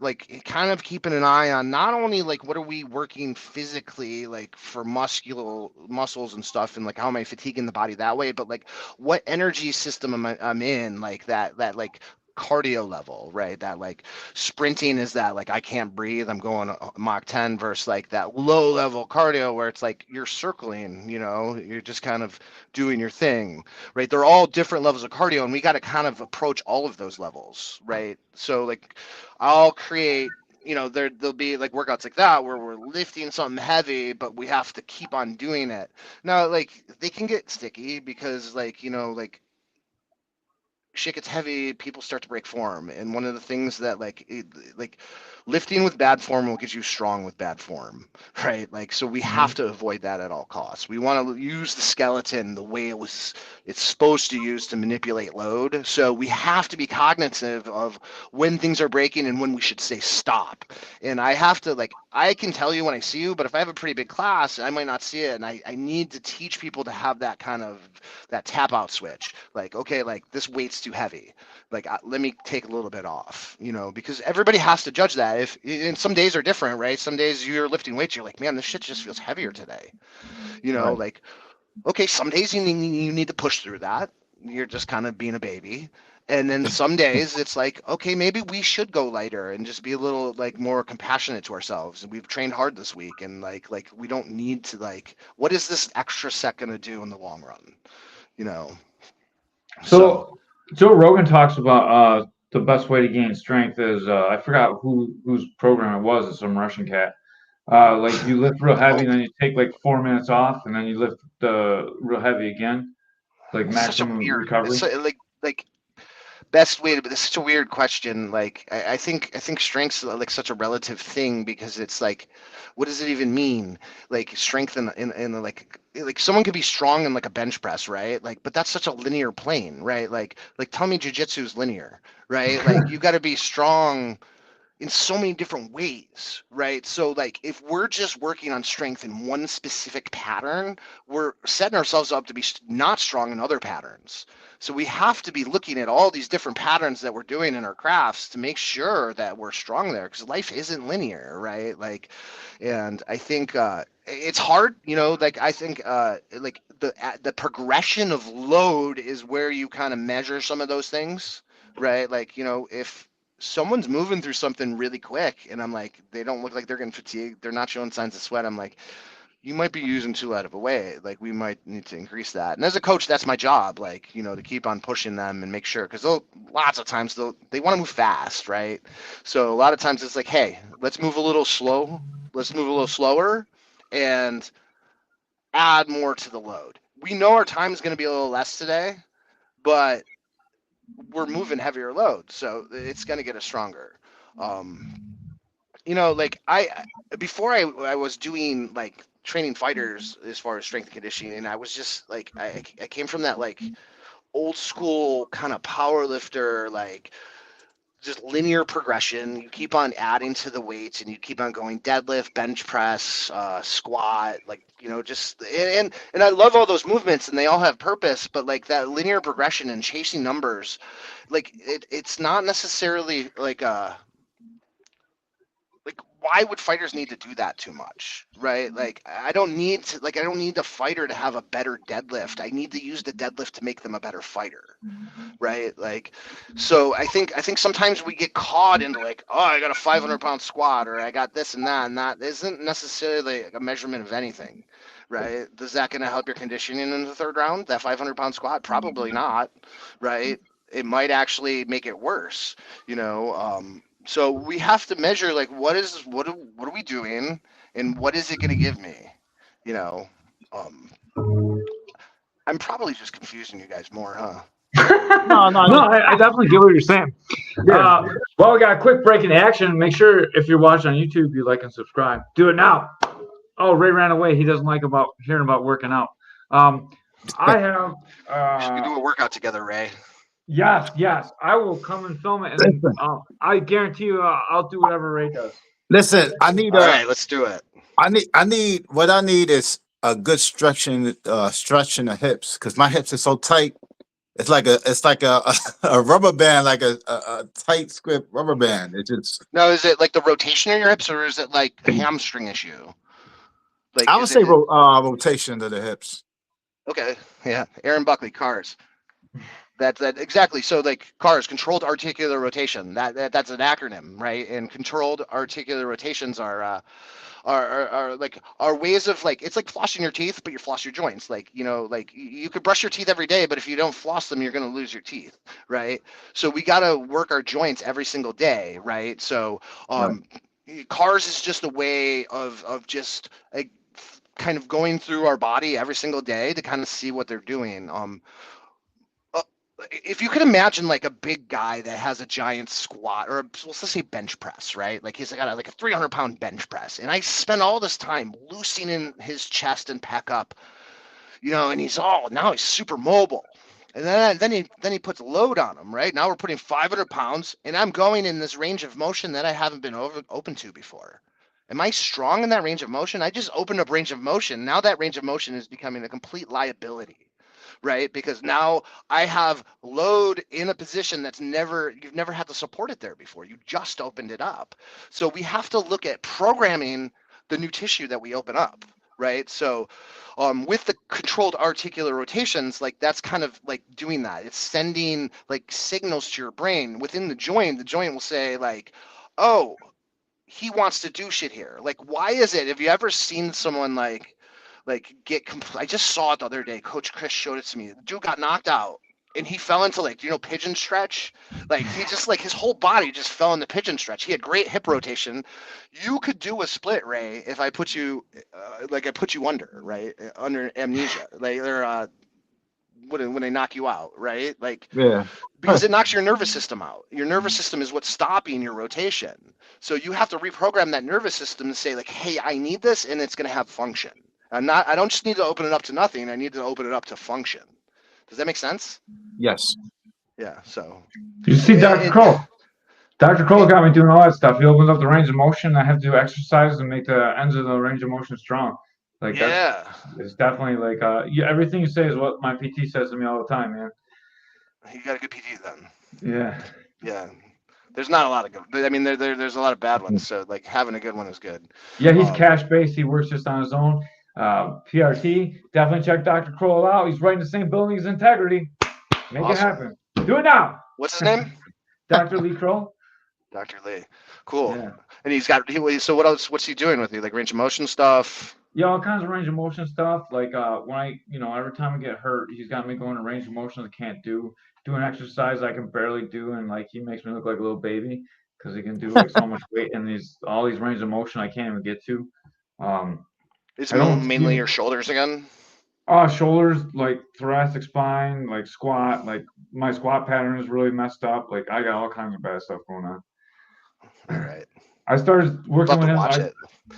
kind of keeping an eye on not only like what are we working physically like for muscles and stuff, and like how am I fatiguing the body that way, but like what energy system I'm in, like that like cardio level, right? That like sprinting is that like I can't breathe, I'm going Mach 10, versus like that low level cardio where it's like you're circling, you're just kind of doing your thing, right? They're all different levels of cardio, and we got to kind of approach all of those levels, right? So like I'll create, there'll be like workouts like that where we're lifting something heavy, but we have to keep on doing it. Now, like they can get sticky because like, like shit gets heavy, people start to break form. And one of the things that like lifting with bad form will get you strong with bad form, right? Like, so we have Mhm. to avoid that at all costs. We want to use the skeleton the way it's supposed to use to manipulate load. So we have to be cognitive of when things are breaking and when we should say stop. And I have to like, I can tell you when I see you, but if I have a pretty big class, I might not see it. And I need to teach people to have that kind of that tap out switch. Like, okay, like this weight's too heavy. Like, let me take a little bit off, because everybody has to judge that. And some days are different, right? Some days you're lifting weights, you're like, man, this shit just feels heavier today. Right. Like, okay, some days you need to push through that. You're just kind of being a baby. And then some days it's like, okay, maybe we should go lighter and just be a little like more compassionate to ourselves. And we've trained hard this week, and like we don't need to like, what is this extra set gonna do in the long run? You know. So Joe Rogan talks about the best way to gain strength is I forgot whose program it was. It's some Russian cat. Like you lift real heavy, and then you take like 4 minutes off, and then you lift real heavy again, like It's such a maximum weird, recovery. it's like best way to, but it's such a weird question. Like I think strength's like such a relative thing, because it's like, what does it even mean? Like strength in like someone could be strong in like a bench press, right? Like, but that's such a linear plane, right? Like tell me jujitsu is linear, right? Like you got to be strong in so many different ways, right? So like if we're just working on strength in one specific pattern, we're setting ourselves up to be not strong in other patterns. So we have to be looking at all these different patterns that we're doing in our crafts to make sure that we're strong there, because life isn't linear, right? Like, and I think it's hard, like I think like the progression of load is where you kind of measure some of those things, right? Like, if someone's moving through something really quick and I'm like, they don't look like they're getting fatigued, they're not showing signs of sweat, I'm like, you might be using too light of a weight. Like, we might need to increase that. And as a coach, that's my job, like, to keep on pushing them and make sure, because lots of times they want to move fast, right? So a lot of times it's like, hey, let's move a little slow, let's move a little slower and add more to the load. We know our time is going to be a little less today, but we're moving heavier loads, so it's going to get us stronger. Um, like before I was doing like training fighters as far as strength and conditioning, and I was just like, I came from that like old school kind of power lifter, like just linear progression. You keep on adding to the weights, and you keep on going deadlift, bench press, squat, like, just and I love all those movements, and they all have purpose. But like that linear progression and chasing numbers, like it's not necessarily like why would fighters need to do that too much, right? Like I don't need the fighter to have a better deadlift. I need to use the deadlift to make them a better fighter, right? Like, so I think sometimes we get caught into like, oh, I got a 500-pound squat, or I got this and that isn't necessarily a measurement of anything, right? Is that going to help your conditioning in the third round? That 500-pound squat? Probably not, right? It might actually make it worse, so we have to measure like what are we doing, and what is it going to give me, you know. Um, I'm probably just confusing you guys more, huh? No, no, No, I definitely get what you're saying. yeah. Well, we got a quick break in action. Make sure if you're watching on YouTube, you like and subscribe. Do it now. Oh, Ray ran away. He doesn't like hearing about working out. I have. We should do a workout together, Ray. Yes. I will come and film it, and Listen, I guarantee you, I'll do whatever Ray does. listen. I need All right, let's do it. what I need is a good stretching the hips, because my hips are so tight. It's like a a rubber band, like a tight script rubber band. It's just, Now, is it like the rotation in your hips, or is it like a hamstring issue? Like, I would is say it rotation of the hips. okay? Yeah, Aaron Buckley, cars. That exactly. So like cars, controlled articular rotation. That's an acronym, right? And controlled articular rotations are like are ways of like, it's like flossing your teeth, but you floss your joints. Like, like you could brush your teeth every day, but if you don't floss them, you're gonna lose your teeth, right? So we gotta work our joints every single day, right? So Right. cars is just a way of just like kind of going through our body every single day to kind of see what they're doing. Uh, if you could imagine like a big guy that has a giant squat, or let's say bench press, right? Like he's got like a 300-pound bench press, and I spend all this time loosening his chest and pec up, and now he's super mobile. And then he puts load on him, right? Now we're putting 500 pounds, and I'm going in this range of motion that I haven't been open to before. Am I strong in that range of motion? I just opened up range of motion. Now that range of motion is becoming a complete liability, right? Because now I have load in a position that's you've never had to support it there before. You just opened it up. So we have to look at programming the new tissue that we open up, right? So with the controlled articular rotations, like that's kind of like doing that. It's sending like signals to your brain within the joint. The joint will say like, oh, he wants to do shit here. Like, why is it? Have you ever seen someone like get I just saw it the other day. Coach Chris showed it to me. The dude got knocked out and he fell into like, pigeon stretch. Like he just like his whole body just fell into pigeon stretch. He had great hip rotation. You could do a split, Ray, if I put you I put you under, right? Under amnesia. Like they're when they knock you out, right? Like Yeah. because it knocks your nervous system out. Your nervous system is what's stopping your rotation. So you have to reprogram that nervous system to say like, hey, I need this and it's going to have function. I don't just need to open it up to nothing. I need to open it up to function. Does that make sense? Yes. Yeah. So You see Dr. Kroll. Dr. Kroll got me doing all that stuff. He opens up the range of motion. I have to do exercises and make the ends of the range of motion strong. Like it's definitely like everything you say is what my PT says to me all the time, man. You got a good PT then. Yeah. Yeah. There's not a lot of good. I mean, there's a lot of bad ones. So like having a good one is good. Yeah, he's cash based. He works just on his own. PRT, definitely check Dr. Kroll out. He's right in the same building as Integrity. Make it happen. Do it now. What's his name? Dr. Lee Kroll. Dr. Lee. Cool. Yeah. And he's got. So what else? What's he doing with you? Like range of motion stuff? Yeah, all kinds of range of motion stuff. Like when I, every time I get hurt, he's got me going to range of motion I can't do. Doing exercise I can barely do, and like he makes me look like a little baby because he can do like so much weight and all these range of motion I can't even get to. It's mainly your shoulders again. Shoulders, like thoracic spine, like squat. Like my squat pattern is really messed up. Like I got all kinds of bad stuff going on. All right. I started working with him. Watch it.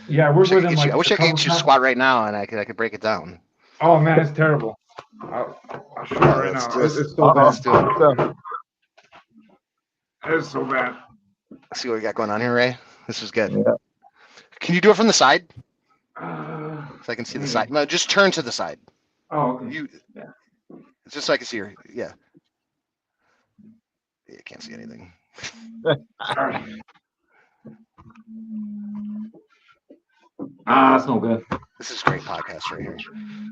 Yeah, work with him. I wish I could get you to squat right now, and I could break it down. Oh man, it's terrible. I'll show you right now. It's so bad. Let's do it. It's so bad. Let's see what we got going on here, Ray. This is good. Yeah. Can you do it from the side? Uh, So I can see the side. No, just turn to the side. Oh, okay. Just so I can see your. Yeah. Yeah, can't see anything. Sorry. That's no good. This is great podcast right here.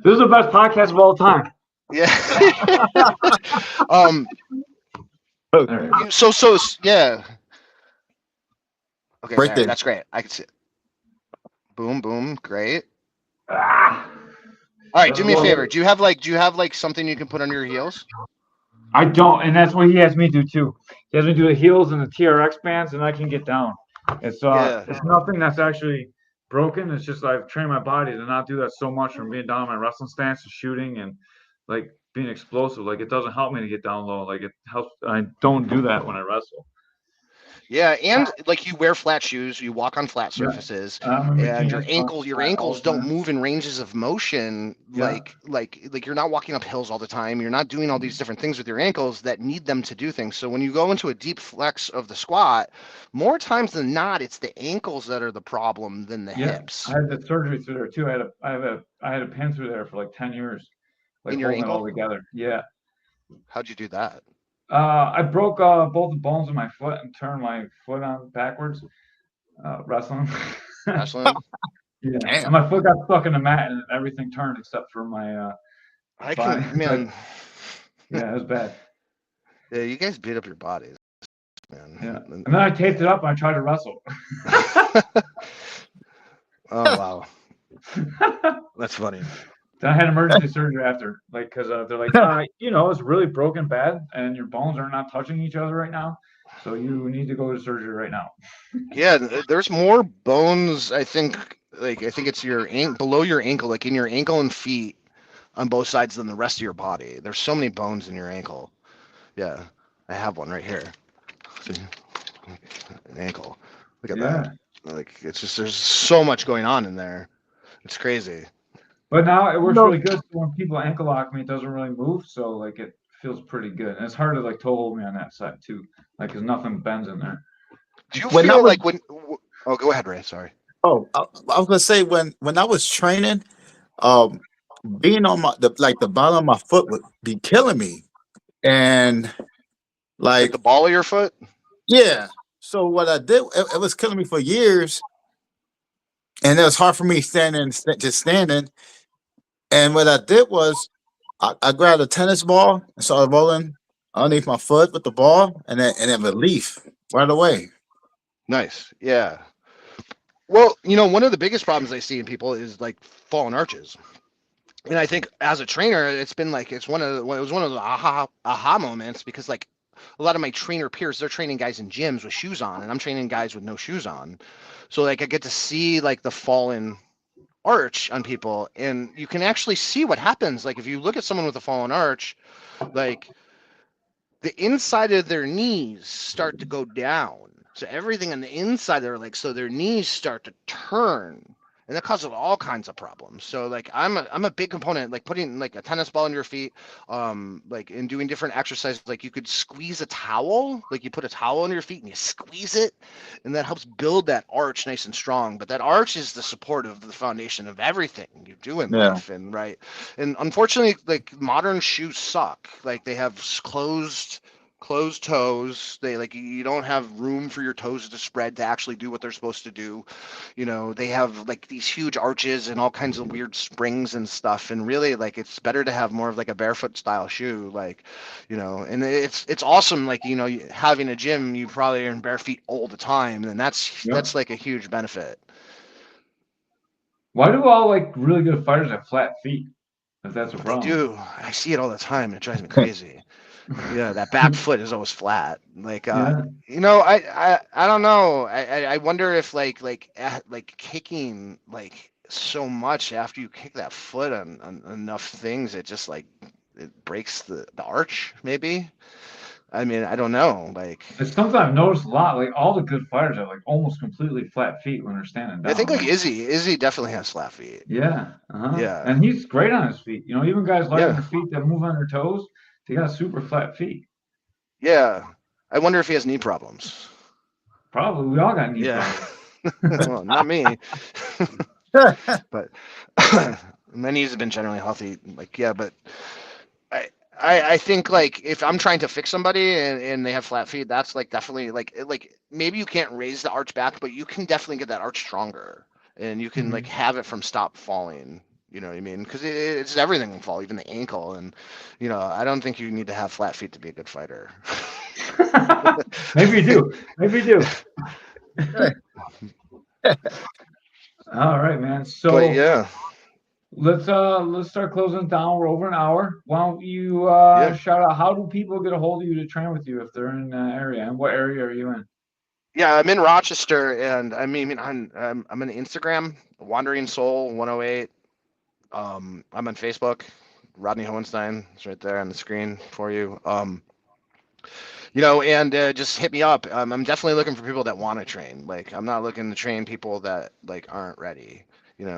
This is the best podcast of all time. Yeah. Right. So yeah. Okay, Right there. that's great. I can see it. Boom, boom, great. All right, do me a favor. Do you have like something you can put under your heels? I don't, and that's what he has me do too. He has me do the heels and the TRX bands, and I can get down. It's nothing that's actually broken. It's just I've trained my body to not do that so much from being down in my wrestling stance to shooting and like being explosive. Like it doesn't help me to get down low. Like it helps. I don't do that when I wrestle. Yeah, and like you wear flat shoes, you walk on flat surfaces, and your ankles don't move in ranges of motion. Yeah. Like you're not walking up hills all the time. You're not doing all these different things with your ankles that need them to do things. So when you go into a deep flex of the squat, more times than not, it's the ankles that are the problem than the hips. I had the surgery through there too. I had a pin through there for like 10 years, like in your holding ankle? it all together. Yeah. How'd you do that? I broke both the bones of my foot and turned my foot on backwards. Wrestling. Wrestling? Yeah. Damn. And my foot got stuck in the mat and everything turned except for my Man. Yeah, it was bad. Yeah, you guys beat up your bodies, man. Yeah. And then I taped it up and I tried to wrestle. Oh wow. That's funny. Then I had emergency surgery after, like, because they're like, it's really broken bad, and your bones are not touching each other right now, so you need to go to surgery right now. Yeah, there's more bones. I think it's your below your ankle, like in your ankle and feet, on both sides than the rest of your body. There's so many bones in your ankle. Yeah, I have one right here. An ankle. Look at that. Like it's just there's so much going on in there. It's crazy. But now it works really good. So when people ankle lock me, it doesn't really move. So like it feels pretty good. And it's hard to like toe hold me on that side too. Like there's nothing bends in there. Do you feel like when? Oh, go ahead, Ray. Sorry. Oh, I was gonna say when I was training, being on the bottom of my foot would be killing me, and Like like the ball of your foot? yeah. So what I did, it was killing me for years, and it was hard for me just standing. And what I did was I grabbed a tennis ball and started rolling underneath my foot with the ball, and then relief right away. Nice. Yeah. Well, one of the biggest problems I see in people is like fallen arches. And I think as a trainer, it's been like it was one of the aha moments because like a lot of my trainer peers, they're training guys in gyms with shoes on, and I'm training guys with no shoes on. So like I get to see like the fallen arch on people, and you can actually see what happens. Like if you look at someone with a fallen arch, like the inside of their knees start to go down. So everything on the inside of their legs, so their knees start to turn. And that causes all kinds of problems. So like I'm a big component, like putting like a tennis ball on your feet, like and doing different exercises. Like you could squeeze a towel, like you put a towel on your feet and you squeeze it, and that helps build that arch nice and strong. But that arch is the support of the foundation of everything you do in Yeah. life, and right. And unfortunately, like modern shoes suck. Like they have closed toes. They like you don't have room for your toes to spread to actually do what they're supposed to do. They have like these huge arches and all kinds of weird springs and stuff. And really, like it's better to have more of like a barefoot style shoe, like, and it's awesome. Like having a gym, you probably are in bare feet all the time, and that's like a huge benefit. Why do all like really good fighters have flat feet? If that's a But they problem. do. I see it all the time. And it drives me crazy. Yeah, that back foot is always flat. Like, Yeah. I don't know. I wonder if like kicking like so much after you kick that foot on enough things, it just like it breaks the arch. Maybe. I mean, I don't know. Like, It's something I've noticed a lot. Like all the good fighters have like almost completely flat feet when they're standing I think down. like Like, Izzy definitely has flat feet. yeah, Yeah, and he's great on his feet. Even guys light on yeah, their feet that move on their toes, they got super flat feet. yeah. I wonder if he has knee problems. Probably we all got knee Yeah. problems. Well, not me, but my knees have been generally healthy. Like, yeah, but I think like if I'm trying to fix somebody and they have flat feet, that's like definitely like maybe you can't raise the arch back, but you can definitely get that arch stronger, and you can like have it from stop falling. You know what I mean? Because it's everything can fall, even the ankle, and I don't think you need to have flat feet to be a good fighter. Maybe you do. Maybe you do. All right, man. But So yeah, let's start closing down. We're over an hour. Why don't you yeah. shout out how do people get a hold of you to train with you if they're in the area? And what area are you in? Yeah, I'm in Rochester, and I mean, I'm on Instagram, Wandering Soul 108. I'm on Facebook, Rodney Hohenstein. It's right there on the screen for you. And just hit me up. I'm definitely looking for people that want to train. Like, I'm not looking to train people that like aren't ready.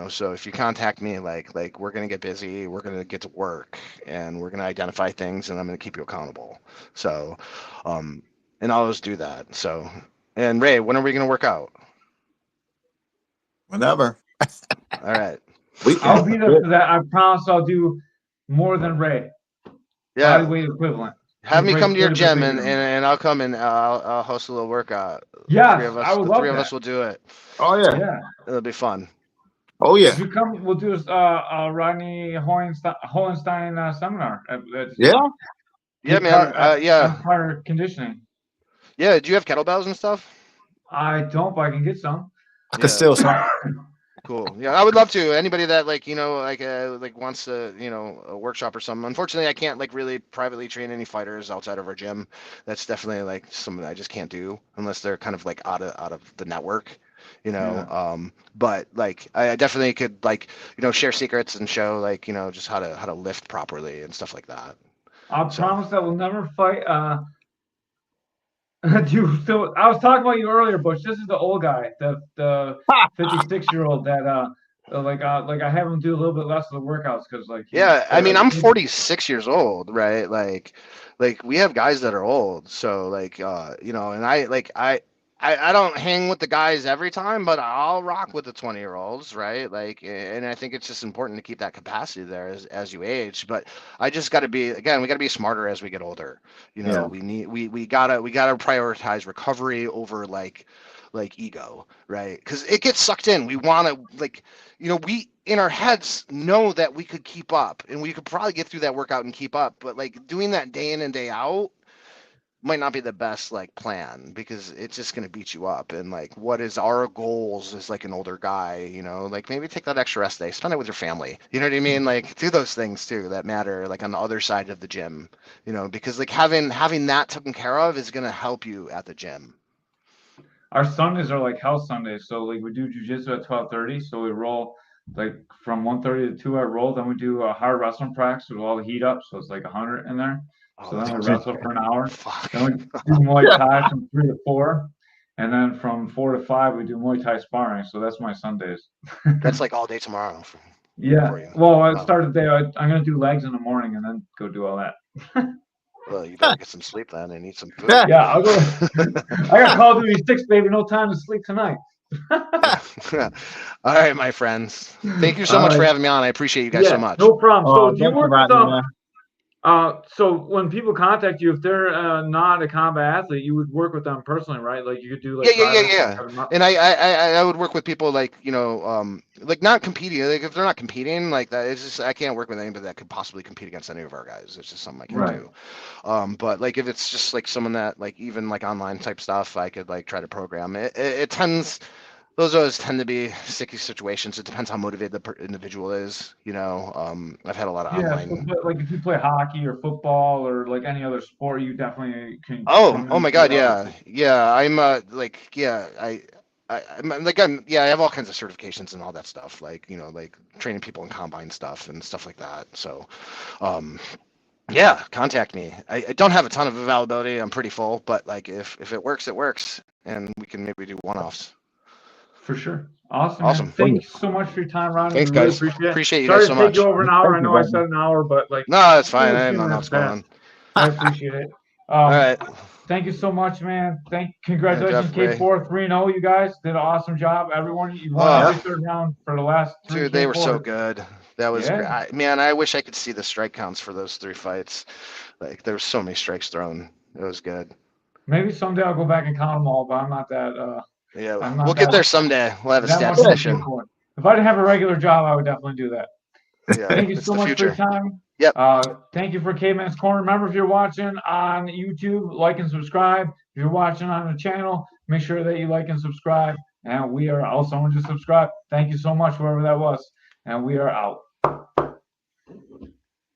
So if you contact me, like we're gonna get busy, we're gonna get to work, and we're gonna identify things, and I'm gonna keep you accountable. So, and I'll always do that. So, and Ray, when are we gonna work out? Whenever All right. I'll weekend. be there for that. I promise I'll do more than Ray. Body Yeah. weight equivalent. Have me come to your Quite a bit gym, bigger and, than and, me. and I'll come and I'll host a little workout. Yes, I would The love three of that. us will do it. Oh yeah. Yeah. It'll be fun. Oh yeah. If you come, we'll do a Rodney Hohenstein seminar. Yeah. Yeah, man. Yeah. Empire conditioning. Yeah. Do you have kettlebells and stuff? I don't, but I can get some. I could Yeah. still. Cool. Yeah, I would love to. Anybody that like wants to, a workshop or something. Unfortunately, I can't like really privately train any fighters outside of our gym. That's definitely like something I just can't do unless they're kind of like out of the network. Yeah. But like I definitely could like, share secrets and show like, just how to lift properly and stuff like that. I So promise that we'll never fight. Do you still? I was talking about you earlier, Butch. This is the old guy, the 56-year-old that like I have him do a little bit less of the workouts because like yeah, I mean I'm 46 years old, right? Like we have guys that are old. So like and I don't hang with the guys every time, but I'll rock with the 20-year-olds, right? Like, and I think it's just important to keep that capacity there as you age. But I just got to be, again, we got to be smarter as we get older. You know, Yeah. we gotta prioritize recovery over like ego, right? Because it gets sucked in. We want to we in our heads know that we could keep up, and we could probably get through that workout and keep up. But like doing that day in and day out might not be the best like plan because it's just going to beat you up. And like what is our goals as like an older guy, like maybe take that extra rest day, spend it with your family, you know what I mean, like do those things too that matter, like on the other side of the gym, because like having that taken care of is going to help you at the gym. Our Sundays are like health Sundays. So like we do jujitsu at 12:30. So we roll like from 1:30 to 2 I roll. Then we do a hard wrestling practice with all the heat up. So it's like 100 in there. Oh, So that's then we awesome. wrestle for an hour. Fuck. Then we do Muay Thai from 3 to 4. And then from 4 to 5 we do Muay Thai sparring. So that's my Sundays. That's like all day tomorrow for Yeah. you. Well, I Wow. started the day. I'm gonna do legs in the morning and then go do all that. Well, you better get some sleep then and eat some food. Yeah, I'll go. I got Call of Duty 6, baby. No time to sleep tonight. All right, my friends. Thank you so All much for right. having me on. I appreciate you guys so Yeah, much. no problem. So do you thank you, work with Rodney, man. so when people contact you, if they're not a combat athlete, you would work with them personally, right? Like you could do like Yeah. And I would work with people like like not competing. Like if they're not competing, like that, it's just I can't work with anybody that could possibly compete against any of our guys. It's just something I can't Right. do. But like if it's just like someone that like even like online type stuff, I could like try to program. It tends. Those always tend to be sticky situations. It depends how motivated the individual is. I've had a lot of Yeah, so, online. but like if you play hockey or football or like any other sport, you definitely can Oh, come oh in my with God, others. yeah. I'm like, yeah, I have all kinds of certifications and all that stuff. Like, like training people in combine stuff and stuff like that. So, um, yeah, contact me. I don't have a ton of availability. I'm pretty full, but like if it works, it works, and we can maybe do one-offs. For sure. Awesome, man. Awesome. Thank you so much for your time, Rodney. Thanks, We really guys. appreciate it. Appreciate you guys Sorry so to take you much. over an hour. I Thank you, know I buddy. said an hour, but like No, that's fine. a I few don't know minutes what's going past. on. I appreciate it. All right. Thank you so much, man. Yeah, Congratulations, Jeff, Ray. K4 3-0. You guys did an awesome job. Everyone, you won Oh, every third round for the last 3 dude, they were so K4s. good. That was Yeah. great. Man, I wish I could see the strike counts for those 3 fights. Like there were so many strikes thrown. It was good. Maybe someday I'll go back and count them all, but I'm not that. Yeah, I'm we'll not get there that someday. We'll have a that much of a statistician. K4. If I didn't have a regular job, I would definitely do that. Yeah, Thank you it's so the much for your future. time. Yep. Thank you for Caveman's Corner. Remember, if you're watching on YouTube, like and subscribe. If you're watching on the channel, make sure that you like and subscribe. And we are also, someone just subscribe. Thank you so much, whoever that was. And we are out.